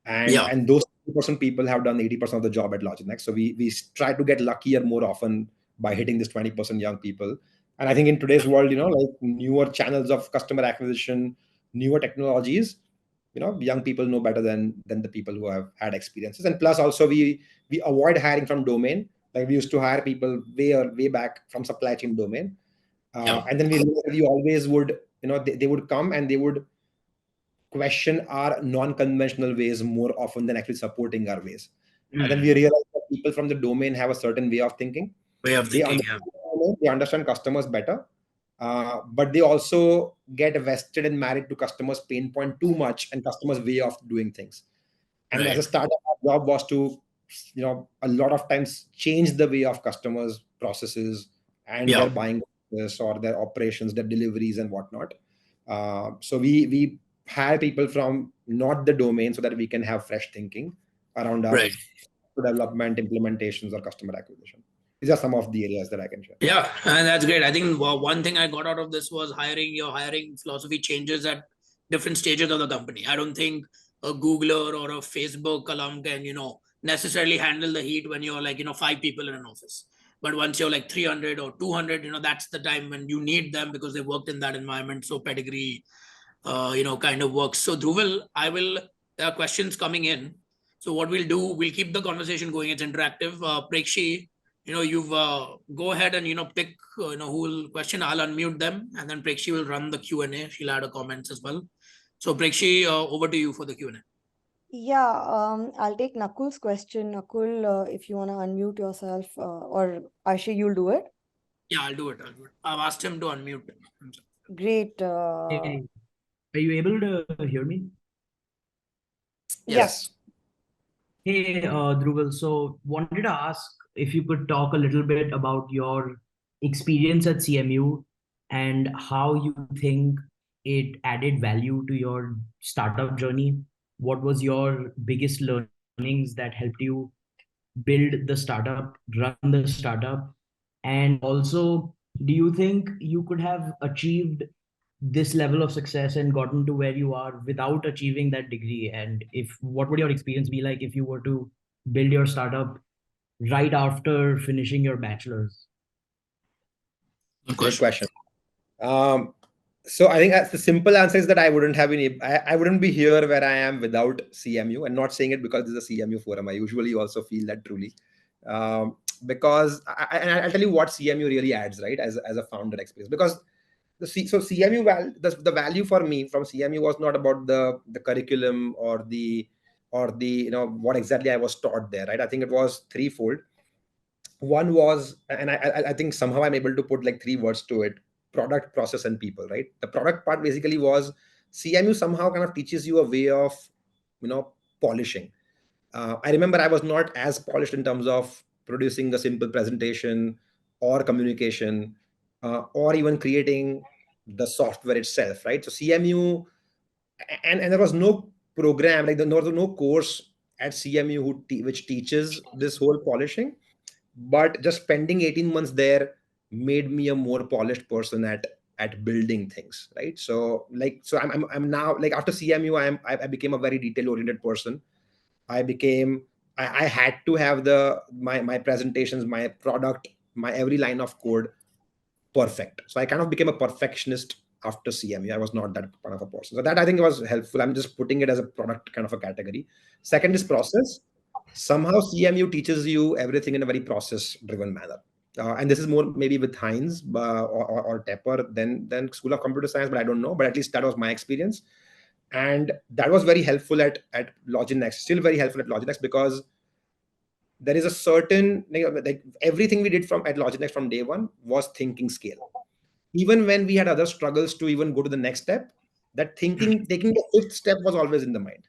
and Yeah. and those 20% people have done 80% of the job at LogiNext. So we try to get luckier more often by hitting this 20% young people. And I think in today's world, like newer channels of customer acquisition, newer technologies, young people know better than the people who have had experiences. And plus, also we avoid hiring from domain. Like we used to hire people way back from supply chain domain, Yeah. and then we realized that we always would, they would come and they would question our non-conventional ways more often than actually supporting our ways. And then we realize that people from the domain have a certain way of thinking. Way of They thinking. Yeah. understand, they understand customers better, but they also get vested and married to customers' pain point too much and customers' way of doing things. And as a Right. startup, our job was to, a lot of times change the way of customers' processes and Yeah. their buying process or their operations, their deliveries and whatnot. So we hire people from not the domain so that we can have fresh thinking around our Right. development, implementations, or customer acquisition. These are some of the areas that I can share. Yeah, and that's great. I think one thing I got out of this was your hiring philosophy changes at different stages of the company. I don't think a Googler or a Facebook alum can, necessarily handle the heat when you're like, 5 people in an office. But once you're like 300 or 200, that's the time when you need them because they worked in that environment. So pedigree, kind of works. So Dhruvil, there are questions coming in. So what we'll do, we'll keep the conversation going. It's interactive. Prekshi, you've go ahead and pick who will question. I'll unmute them, and then Prekshi will run the Q&A. She'll add a comments as well. So Prekshi, over to you for the Q&A. Yeah, I'll take Nakul's question. Nakul, if you want to unmute yourself, or Ashi, you'll do it. Yeah, I'll do it. I've asked him to unmute himself. Great. Hey, are you able to hear me? Yes. Hey, Dhruvil, so wanted to ask if you could talk a little bit about your experience at CMU and how you think it added value to your startup journey. What was your biggest learnings that helped you build the startup, run the startup? And also, do you think you could have achieved this level of success and gotten to where you are without achieving that degree? And if what would your experience be like if you were to build your startup right after finishing your bachelor's? Great question. So I think the simple answer is that I wouldn't have been. I wouldn't be here where I am without CMU, and not saying it because this is a CMU forum. I usually also feel that truly, because I'll tell you what CMU really adds, right, as a founder experience. Because CMU the value for me from CMU was not about the curriculum or the what exactly I was taught there, right? I think it was threefold. One was, and I think somehow I'm able to put like three words to it: product, process, and people. Right. The product part basically was CMU somehow kind of teaches you a way of, polishing. I remember I was not as polished in terms of producing a simple presentation or communication, or even creating the software itself, right? So CMU, and there was no program, like there was no course at CMU which teaches this whole polishing. But just spending 18 months there made me a more polished person at building things, right? So I'm now, like, after CMU, I became a very detail oriented person. I became, I had to have my presentations, my product, my every line of code perfect. So I kind of became a perfectionist after CME. I was not that kind of a person. So that, I think, was helpful. I'm just putting it as a product kind of a category. Second is process. Somehow CMU teaches you everything in a very process driven manner. And this is more maybe with Heinz or Tepper than School of Computer Science, but I don't know. But at least that was my experience. And that was very helpful at LogiNext, still very helpful at LogiNext, because there is a certain, like everything we did from at LogiNext from day one was thinking scale. Even when we had other struggles to even go to the next step, that thinking, taking the fifth step was always in the mind.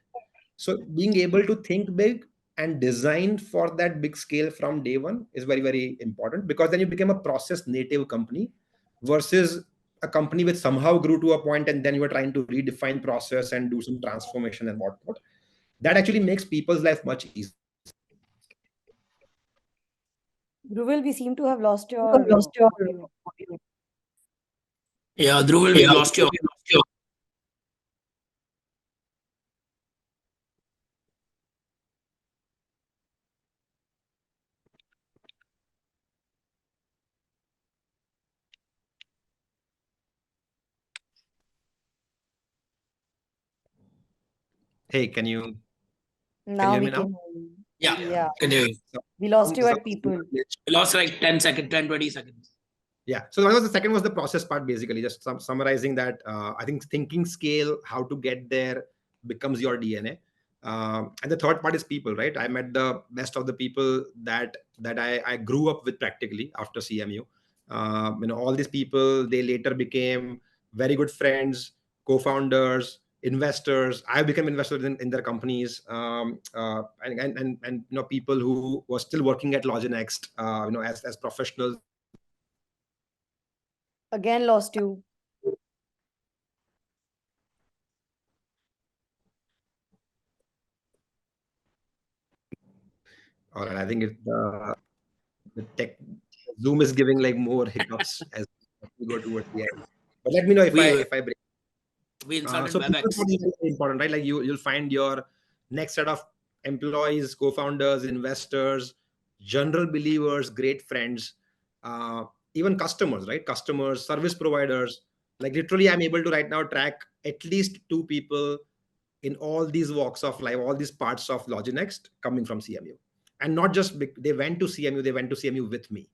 So being able to think big and design for that big scale from day one is very, very important, because then you become a process native company versus a company which somehow grew to a point and then you are trying to redefine process and do some transformation and whatnot. That actually makes people's life much easier. Dhruvil, we seem to have lost your audio. Yeah, Dhruvil, we've lost your. Hey, can you Now hear we me now? can hear you. Yeah, Yeah, continue. we lost you at people. We lost like 10 seconds, 10, 20 seconds. Yeah. So that was the second, was the process part, basically. Just summarizing that, I think thinking scale, how to get there becomes your DNA. And the third part is people, right? I met the best of the people that I grew up with practically after CMU. All these people, they later became very good friends, co-founders, investors. I became investors in their companies, and people who were still working at LogiNext, as professionals. Again, lost you. All right, I think the tech Zoom is giving like more hiccups as we go towards the end. But let me know if I break. We insulted So people WebEx. is very important, right? Like you'll find your next set of employees, co-founders, investors, general believers, great friends, uh, even customers, right? Customers, service providers. Like literally, I'm able to right now track at least two people in all these walks of life, all these parts of LogiNext coming from CMU. And not just they went to CMU, they went to CMU with me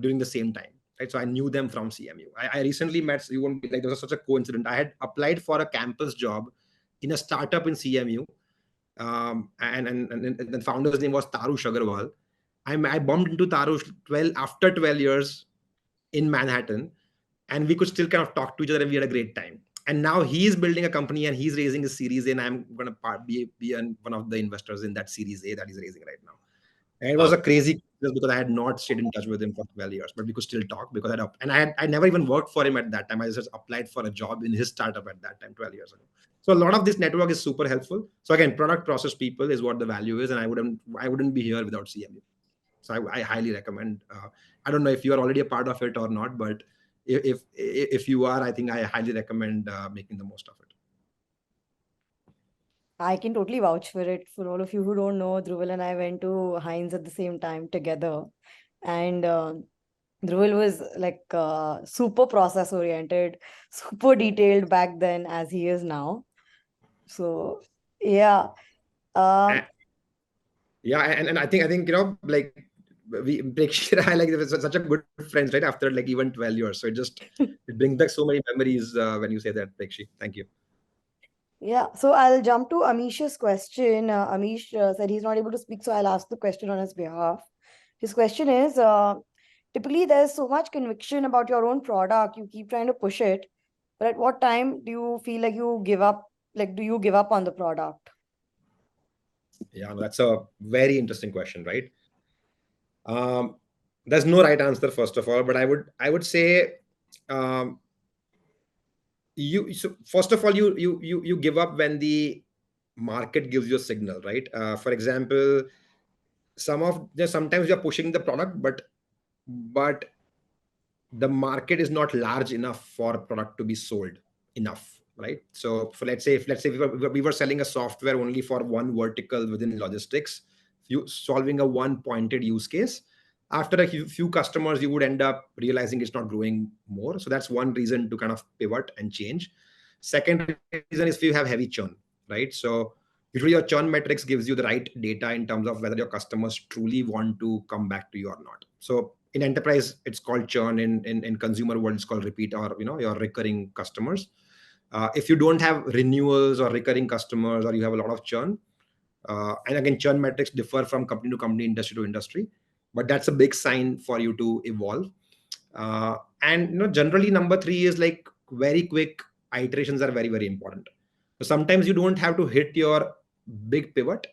during the same time. Right. So I knew them from CMU. I recently met, you won't be like, there was such a coincidence. I had applied for a campus job in a startup in CMU. And the founder's name was Tarush Agarwal. I bumped into Tarush after 12 years in Manhattan, and we could still kind of talk to each other, and we had a great time. And now he's building a company and he's raising his Series A, and I'm going to be one of the investors in that Series A that he's raising right now. And it was a crazy, just because I had not stayed in touch with him for 12 years, but we could still talk because I never even worked for him at that time. I just applied for a job in his startup at that time, 12 years ago. So a lot of this network is super helpful. So again, product, process, people is what the value is, and I wouldn't be here without CMU. So I highly recommend. I don't know if you are already a part of it or not, but if you are, I think I highly recommend making the most of it. I can totally vouch for it. For all of you who don't know, Dhruvil and I went to Heinz at the same time together. And Dhruvil was like super process oriented, super detailed back then as he is now. So, yeah. Yeah, and I think like Prekshi and I, like, it was such a good friends, right? After like even 12 years, so it brings back so many memories when you say that, Prekshi. Thank you. Yeah, so I'll jump to Amish's question. Amish said he's not able to speak, so I'll ask the question on his behalf. His question is, typically there's so much conviction about your own product, you keep trying to push it, but at what time do you feel like you give up? Like, do you give up on the product? Yeah, that's a very interesting question, right? There's no right answer, first of all, but I would say, um, so first of all, you give up when the market gives you a signal, right? For example, sometimes you're pushing the product, but the market is not large enough for product to be sold enough, right? So for let's say we were selling a software only for one vertical within logistics, you solving a one pointed use case. After a few customers, you would end up realizing it's not growing more. So that's one reason to kind of pivot and change. Second reason is if you have heavy churn, right? So usually your churn metrics gives you the right data in terms of whether your customers truly want to come back to you or not. So in enterprise, it's called churn. In consumer world, it's called repeat, or your recurring customers. If you don't have renewals or recurring customers, or you have a lot of churn, and again, churn metrics differ from company to company, industry to industry, but that's a big sign for you to evolve. And generally, number three is like very quick iterations are very, very important. So sometimes you don't have to hit your big pivot,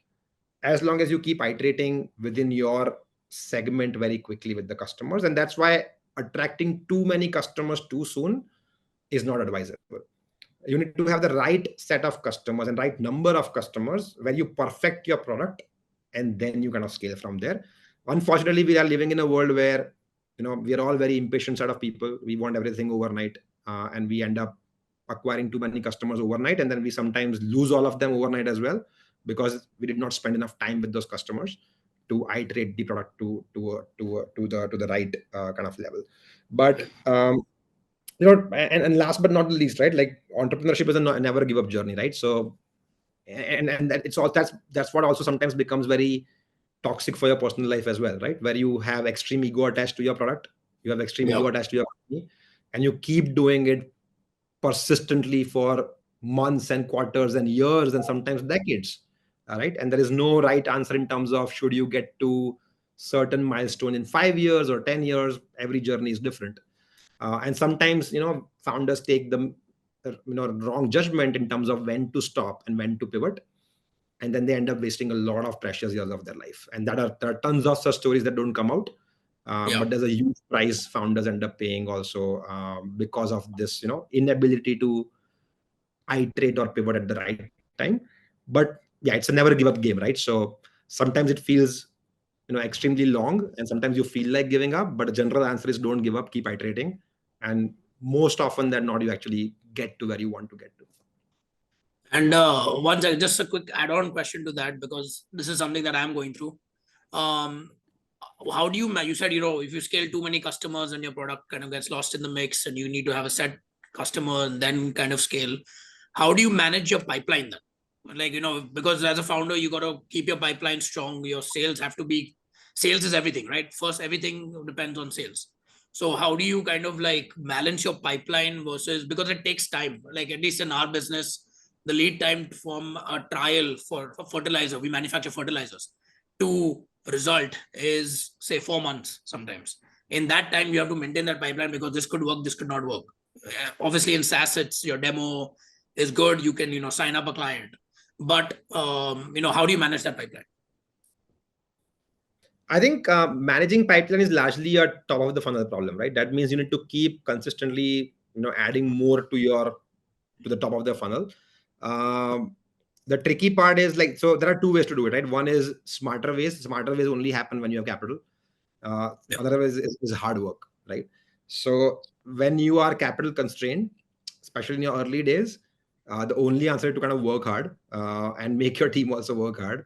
as long as you keep iterating within your segment very quickly with the customers. And that's why attracting too many customers too soon is not advisable. You need to have the right set of customers and right number of customers where you perfect your product, and then you kind of scale from there. Unfortunately, we are living in a world where we are all very impatient set of people. We want everything overnight, and we end up acquiring too many customers overnight, and then we sometimes lose all of them overnight as well, because we did not spend enough time with those customers to iterate the product to the right kind of level. But and last but not the least, right? Like, entrepreneurship is a never give up journey, right? So and it's all that's what also sometimes becomes very toxic for your personal life as well, right? Where you have extreme ego attached to your product, you have extreme ego attached to your company, and you keep doing it persistently for months and quarters and years and sometimes decades. All right. And there is no right answer in terms of should you get to certain milestone in 5 years or 10 years. Every journey is different. And sometimes, founders take the wrong judgment in terms of when to stop and when to pivot. And then they end up wasting a lot of precious years of their life. And there are tons of such stories that don't come out. But there's a huge price founders end up paying also, because of this, inability to iterate or pivot at the right time. But yeah, it's a never give up game, right? So sometimes it feels, extremely long, and sometimes you feel like giving up. But the general answer is don't give up, keep iterating, and most often than not, you actually get to where you want to get to. And just a quick add-on question to that, because this is something that I'm going through. How do you said, if you scale too many customers and your product kind of gets lost in the mix, and you need to have a set customer and then kind of scale, how do you manage your pipeline then? Like, because as a founder, you got to keep your pipeline strong. Your sales is everything, right? First, everything depends on sales. So how do you kind of like balance your pipeline versus, because it takes time, like at least in our business, the lead time from a trial for fertilizer, we manufacture fertilizers, to result is say 4 months sometimes. In that time, you have to maintain that pipeline, because this could work, this could not work. Obviously in SaaS, it's your demo is good, you can sign up a client, but how do you manage that pipeline? I think managing pipeline is largely a top of the funnel problem, right? That means you need to keep consistently adding more to the top of the funnel. The tricky part is, like, so there are two ways to do it, right? One is smarter ways only happen when you have capital. Other ways is hard work, right? So when you are capital constrained, especially in your early days, the only answer to kind of work hard, and make your team also work hard,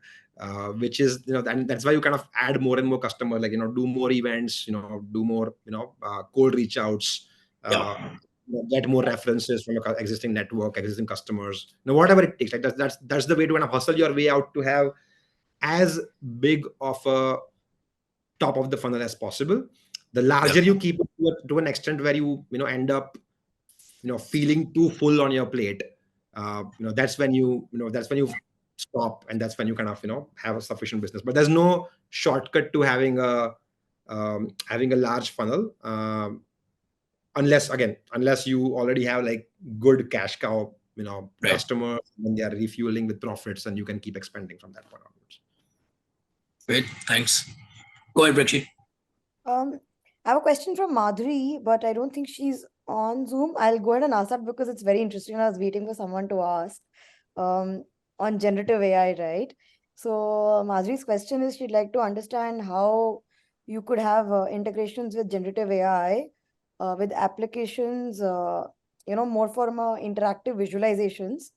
which is, and that's why you kind of add more and more customers, like, do more events, do more, cold reach outs, get more references from your existing network, existing customers, whatever it takes. Like that's the way to kind of hustle your way out to have as big of a top of the funnel as possible. The larger you keep it to an extent where you end up feeling too full on your plate, that's when you stop, and that's when you kind of have a sufficient business. But there's no shortcut to having a having a large funnel, unless you already have like good cash cow, Right. customers, and they are refueling with profits, and you can keep expanding from that point onwards. Great. Thanks. Go ahead, Brekshi. I have a question from Madhuri, but I don't think she's on Zoom. I'll go ahead and ask that because it's very interesting. I was waiting for someone to ask on generative AI, right? So Madhuri's question is she'd like to understand how you could have integrations with generative AI with applications, more from interactive visualizations,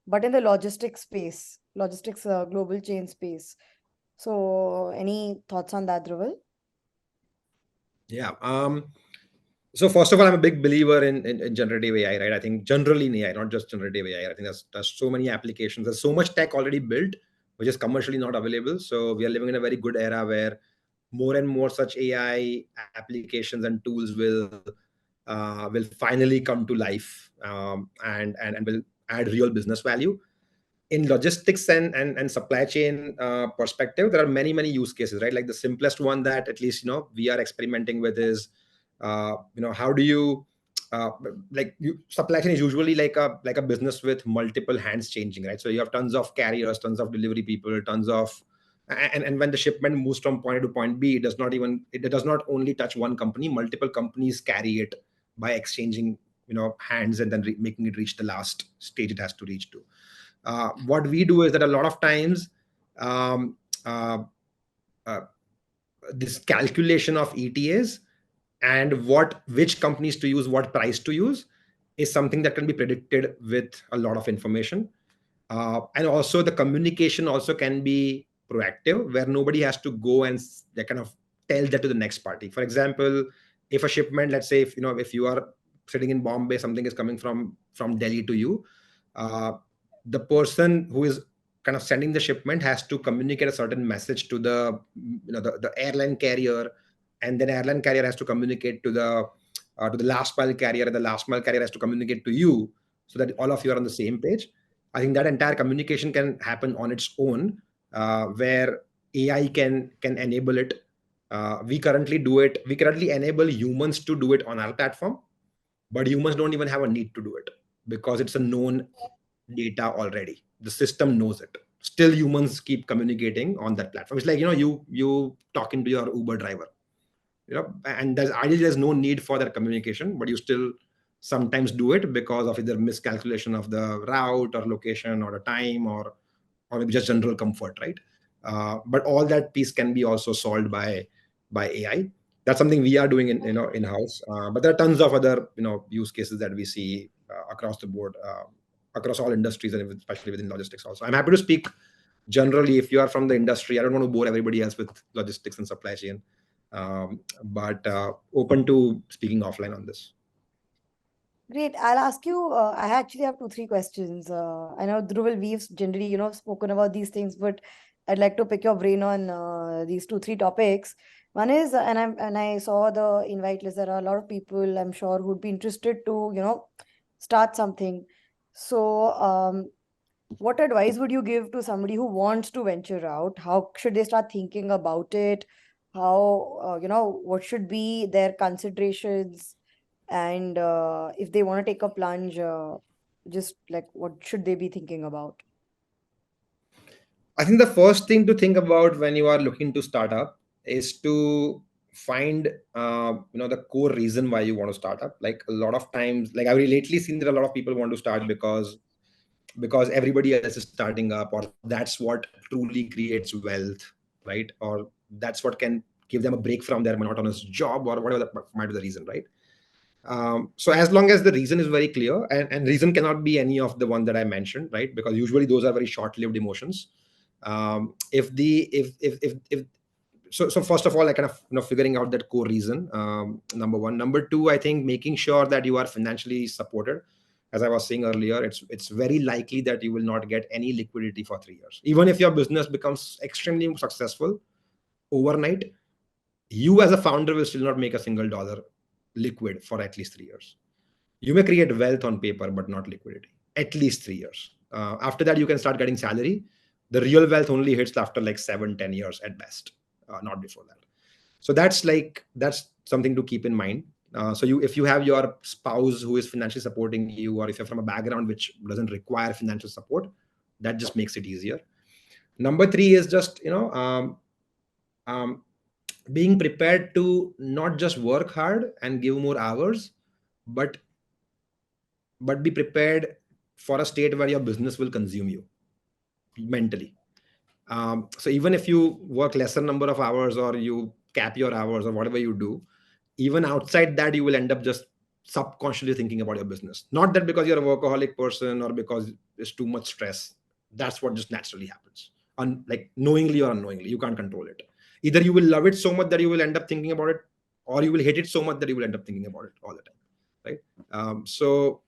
but in the logistics space, logistics global chain space. So any thoughts on that, Dhruvil? Yeah. So first of all, I'm a big believer in generative AI, right? I think generally in AI, not just generative AI. I think there's so many applications. There's so much tech already built, which is commercially not available. So we are living in a very good era where more and more such AI applications and tools will finally come to life, and will add real business value. In logistics and supply chain perspective, there are many use cases, right? Like the simplest one that at least we are experimenting with is how do you supply chain is usually like a business with multiple hands changing, right? So you have tons of carriers, tons of delivery people, tons of and when the shipment moves from point A to point B, it does not only touch one company. Multiple companies carry it by exchanging hands and then making it reach the last stage it has to reach to. What we do is that a lot of times um, uh, uh, this calculation of ETAs and which companies to use, what price to use, is something that can be predicted with a lot of information. And also the communication also can be proactive, where nobody has to go and they kind of tell that to the next party. For example, if a shipment, let's say if you are sitting in Bombay, something is coming from Delhi to you, the person who is kind of sending the shipment has to communicate a certain message to the airline carrier, and then airline carrier has to communicate to the last mile carrier, and the last mile carrier has to communicate to you, so that all of you are on the same page. I think that entire communication can happen on its own, where AI can enable it. We currently enable humans to do it on our platform, but humans don't even have a need to do it because it's a known data already. The system knows it. Still, humans keep communicating on that platform. It's like you talking to your Uber driver, and there's no need for that communication, but you still sometimes do it because of either miscalculation of the route or location or the time or maybe just general comfort, right? But all that piece can be also solved by AI. That's something we are doing in house. But there are tons of other use cases that we see across the board, across all industries, and especially within logistics also. I'm happy to speak generally if you are from the industry. I don't want to bore everybody else with logistics and supply chain, but open to speaking offline on this. Great. I'll ask you. I actually have 2, 3 questions. I know, Dhruvil, we've generally, spoken about these things, but I'd like to pick your brain on these 2, 3 topics. One is, and I saw the invite list. There are a lot of people, I'm sure, who'd be interested to, start something. So, what advice would you give to somebody who wants to venture out? How should they start thinking about it? How, what should be their considerations? And if they want to take a plunge, just like what should they be thinking about? I think the first thing to think about when you are looking to start up is to find the core reason why you want to start up. Like a lot of times, like I've lately seen that a lot of people want to start because everybody else is starting up, or that's what truly creates wealth, right? Or that's what can give them a break from their monotonous job, or whatever that might be the reason, right? So as long as the reason is very clear, and reason cannot be any of the one that I mentioned, right? Because usually those are very short-lived emotions. So first of all, I kind of figuring out that core reason, number one. Number two, I think making sure that you are financially supported. As I was saying earlier, it's very likely that you will not get any liquidity for 3 years. Even if your business becomes extremely successful overnight, you as a founder will still not make a single dollar liquid for at least 3 years. You may create wealth on paper, but not liquidity. At least 3 years. After that, you can start getting salary. The real wealth only hits after like 7-10 years at best, not before that. So that's something to keep in mind. So if you have your spouse who is financially supporting you, or if you're from a background which doesn't require financial support, that just makes it easier. Number 3 is just, being prepared to not just work hard and give more hours, but be prepared for a state where your business will consume you mentally. So even if you work lesser number of hours, or you cap your hours, or whatever you do, even outside that, you will end up just subconsciously thinking about your business. Not that because you're a workaholic person or because it's too much stress. That's what just naturally happens. Like knowingly or unknowingly, you can't control it. Either you will love it so much that you will end up thinking about it, or you will hate it so much that you will end up thinking about it all the time, right? So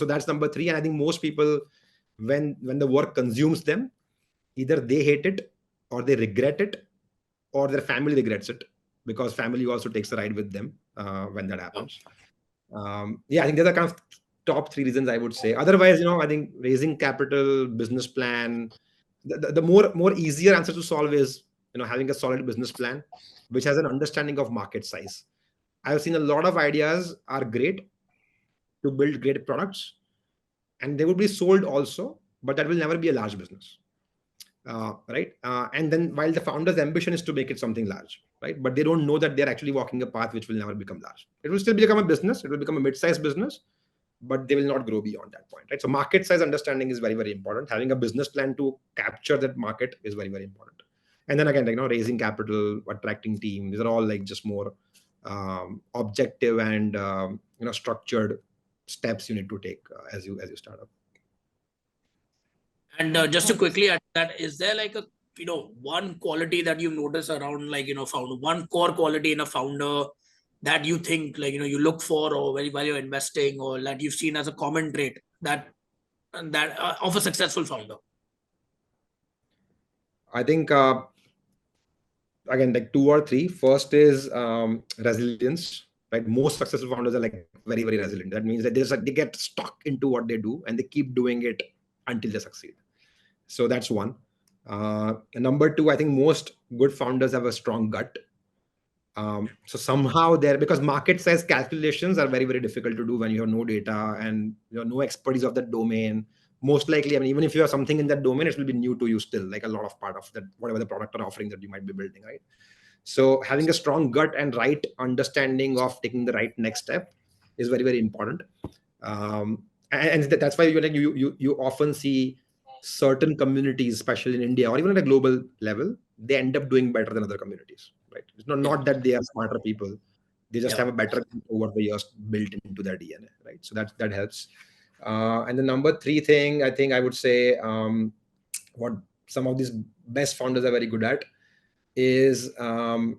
that's number 3. And I think most people, when the work consumes them, either they hate it, or they regret it, or their family regrets it, because family also takes a ride with them when that happens. Yeah, I think those are kind of top 3 reasons, I would say. Otherwise, I think raising capital, business plan, the more easier answer to solve is, having a solid business plan which has an understanding of market size. I've seen a lot of ideas are great to build great products, and they will be sold also, but that will never be a large business. Right. And then while the founder's ambition is to make it something large, right, but they don't know that they're actually walking a path which will never become large. It will still become a business. It will become a mid-sized business, but they will not grow beyond that point, right? So market size understanding is very, very important. Having a business plan to capture that market is very, very important. And then again, raising capital, attracting team, these are all like just more objective and structured steps you need to take as you start up. And just to quickly add that, is there like a one quality that you notice around founder, one core quality in a founder that you think you look for, or while you're investing, or that you've seen as a common trait that of a successful founder? I think again, like 2 or 3. First is resilience, right? Most successful founders are like very, very resilient. That means that they get stuck into what they do and they keep doing it until they succeed. So that's one. Number 2, I think most good founders have a strong gut. So somehow because market size calculations are very, very difficult to do when you have no data and no expertise of that domain. Most likely, I mean, even if you have something in that domain, it will be new to you still, like a lot of part of that, whatever the product or offering that you might be building, right? So having a strong gut and right understanding of taking the right next step is very, very important. And that's why you often see certain communities, especially in India or even at a global level, they end up doing better than other communities, right? It's not that they are smarter people, they just have a better over the years built into their DNA, right? So that helps. And the number 3 thing I think I would say, what some of these best founders are very good at is I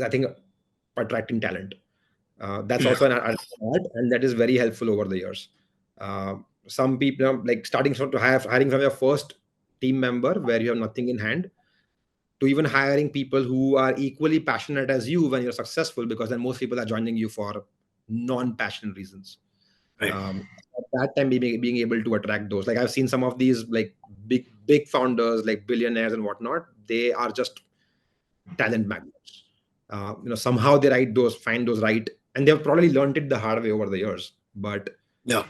think attracting talent. That's also an art, and that is very helpful over the years. Some people like hiring from your first team member where you have nothing in hand, to even hiring people who are equally passionate as you when you're successful, because then most people are joining you for non-passionate reasons. Right. At that time, being able to attract those, like I've seen some of these like big founders, like billionaires and whatnot, they are just talent magnets. Somehow they find those right, and they've probably learned it the hard way over the years. But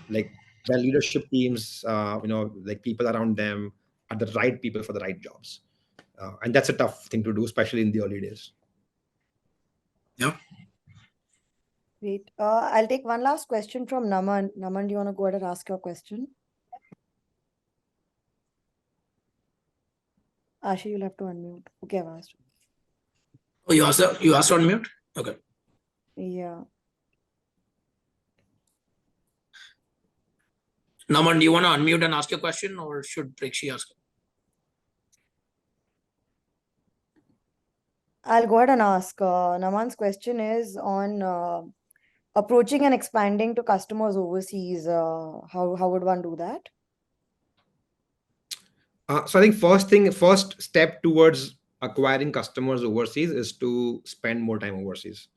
like their leadership teams, like people around them are the right people for the right jobs, and that's a tough thing to do, especially in the early days. Yeah. Great. I'll take one last question from Naman. Naman, do you want to go ahead and ask your question? Ashi, you'll have to unmute. Okay, I've asked. Oh, you asked on mute? Okay. Yeah. Naman, do you want to unmute and ask your question, or should Prikshi ask? I'll go ahead and ask. Naman's question is on approaching and expanding to customers overseas. How would one do that? So I think first step towards acquiring customers overseas is to spend more time overseas.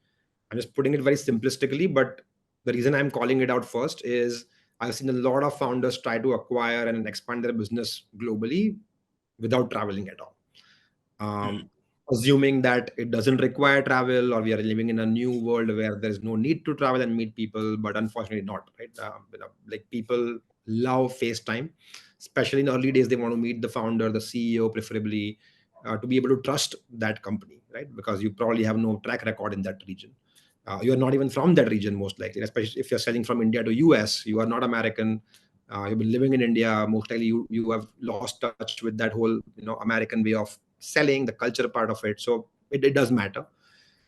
I'm just putting it very simplistically, but the reason I'm calling it out first is I've seen a lot of founders try to acquire and expand their business globally without traveling at all. assuming that it doesn't require travel, or we are living in a new world where there is no need to travel and meet people, but unfortunately not, right? Like people love FaceTime, especially in the early days. They want to meet the founder, the CEO, preferably, to be able to trust that company, right? Because you probably have no track record in that region. You're not even from that region, most likely, especially if you're selling from India to US. You are not American. You've been living in India. Most likely, you have lost touch with that whole American way of selling, the culture part of it. So it does matter.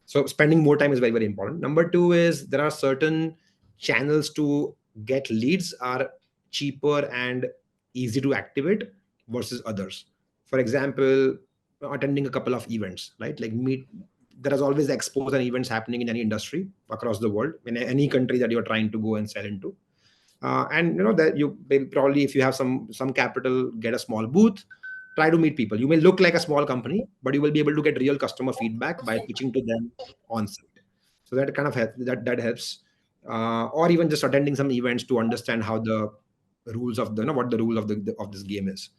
So spending more time is very, very important. Number two is there are certain channels to get leads are cheaper and easy to activate versus others. For example, attending a couple of events, right? Like meet, there is always expos and events happening in any industry across the world, in any country that you're trying to go and sell into. And that you probably, if you have some capital, get a small booth, try to meet people. You may look like a small company, but you will be able to get real customer feedback by pitching to them on site. So that kind of that helps. Or even just attending some events to understand how the rules of what the rule of of this game is,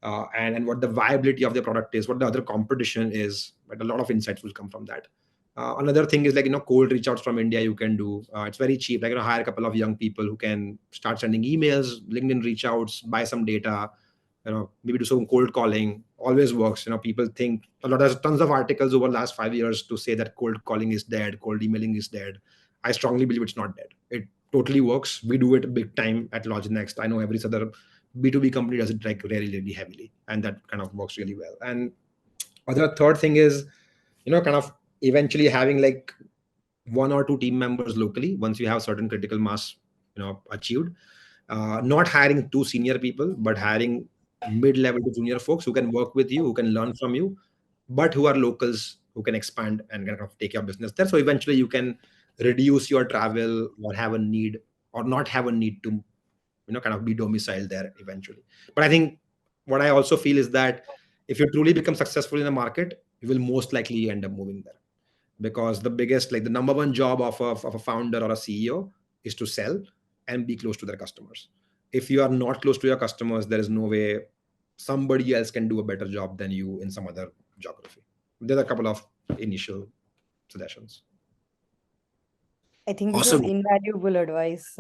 and what the viability of the product is, what the other competition is. But a lot of insights will come from that. Another thing is like cold reach outs from India. You can do, it's very cheap, like hire a couple of young people who can start sending emails, LinkedIn reach outs, buy some data, maybe do some cold calling. Always works. People think there's tons of articles over the last 5 years to say that cold calling is dead, cold emailing is dead. I strongly believe it's not dead. It totally works. We do it big time at LogiNext. I know every other B2B company does it like really, really heavily, and that kind of works really well. And other third thing is, kind of eventually having like one or two team members locally once you have certain critical mass, achieved. Not hiring too senior people, but hiring mid-level to junior folks who can work with you, who can learn from you, but who are locals, who can expand and kind of take your business there. So eventually you can reduce your travel, or have a need, or not have a need to kind of be domiciled there eventually. But I think what I also feel is that if you truly become successful in the market, you will most likely end up moving there, because the biggest, like the number one job of a founder or a CEO is to sell and be close to their customers. If you are not close to your customers, there is no way somebody else can do a better job than you in some other geography. There are a couple of initial suggestions. I think this Awesome. was invaluable advice.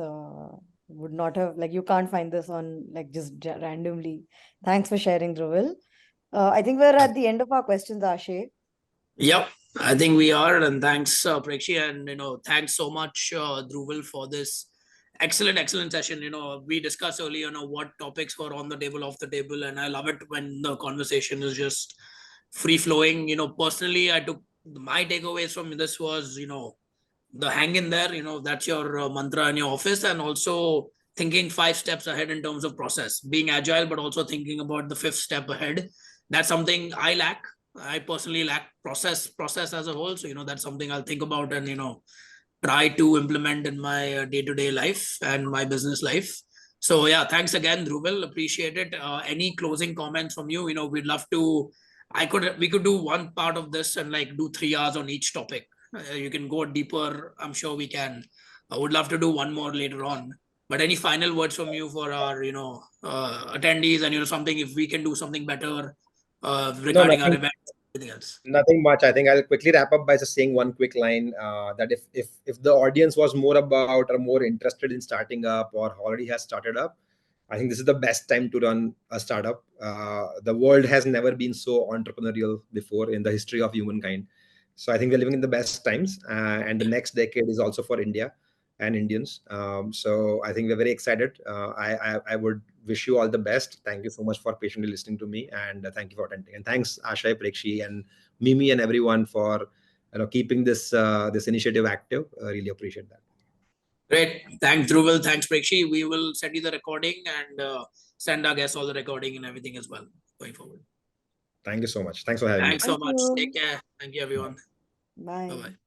Would not have, like, you can't find this on like just randomly. Thanks for sharing, Dhruvil. I think we're at the end of our questions, Ashay. Yep, I think we are, and thanks, Prekshi, and thanks so much, Dhruvil, for this excellent session. We discussed earlier, what topics were on the table, off the table, and I love it when the conversation is just free flowing. Personally, I took my takeaways from this was, the hang in there. That's your mantra in your office, and also thinking 5 steps ahead in terms of process, being agile, but also thinking about the 5th step ahead. That's something I lack. I personally lack process as a whole. So, that's something I'll think about and, try to implement in my day-to-day life and my business life. So yeah, thanks again, Dhruvil. Appreciate it. Any closing comments from you? We'd love to, we could do one part of this and like do 3 hours on each topic. You can go deeper. I'm sure we can. I would love to do one more later on. But any final words from you for our, attendees, and, something, if we can do something better No, regarding our event, anything else? nothing much. I think I'll quickly wrap up by just saying one quick line, that if the audience was more about or more interested in starting up or already has started up, I think this is the best time to run a startup. The world has never been so entrepreneurial before in the history of humankind. So I think we're living in the best times, and the next decade is also for India and Indians. So I think we're very excited. I would wish you all the best. Thank you so much for patiently listening to me, and thank you for attending. And thanks, Ashay, Prekshi, and Mimi, and everyone for keeping this this initiative active. I really appreciate that. Great. Thanks, Dhruvil. Thanks, Prekshi. We will send you the recording and send our guests all the recording and everything as well going forward. Thank you so much. Thanks for having me. Thanks so Thank much. you. Take care. Thank you, everyone. Bye. Bye-bye.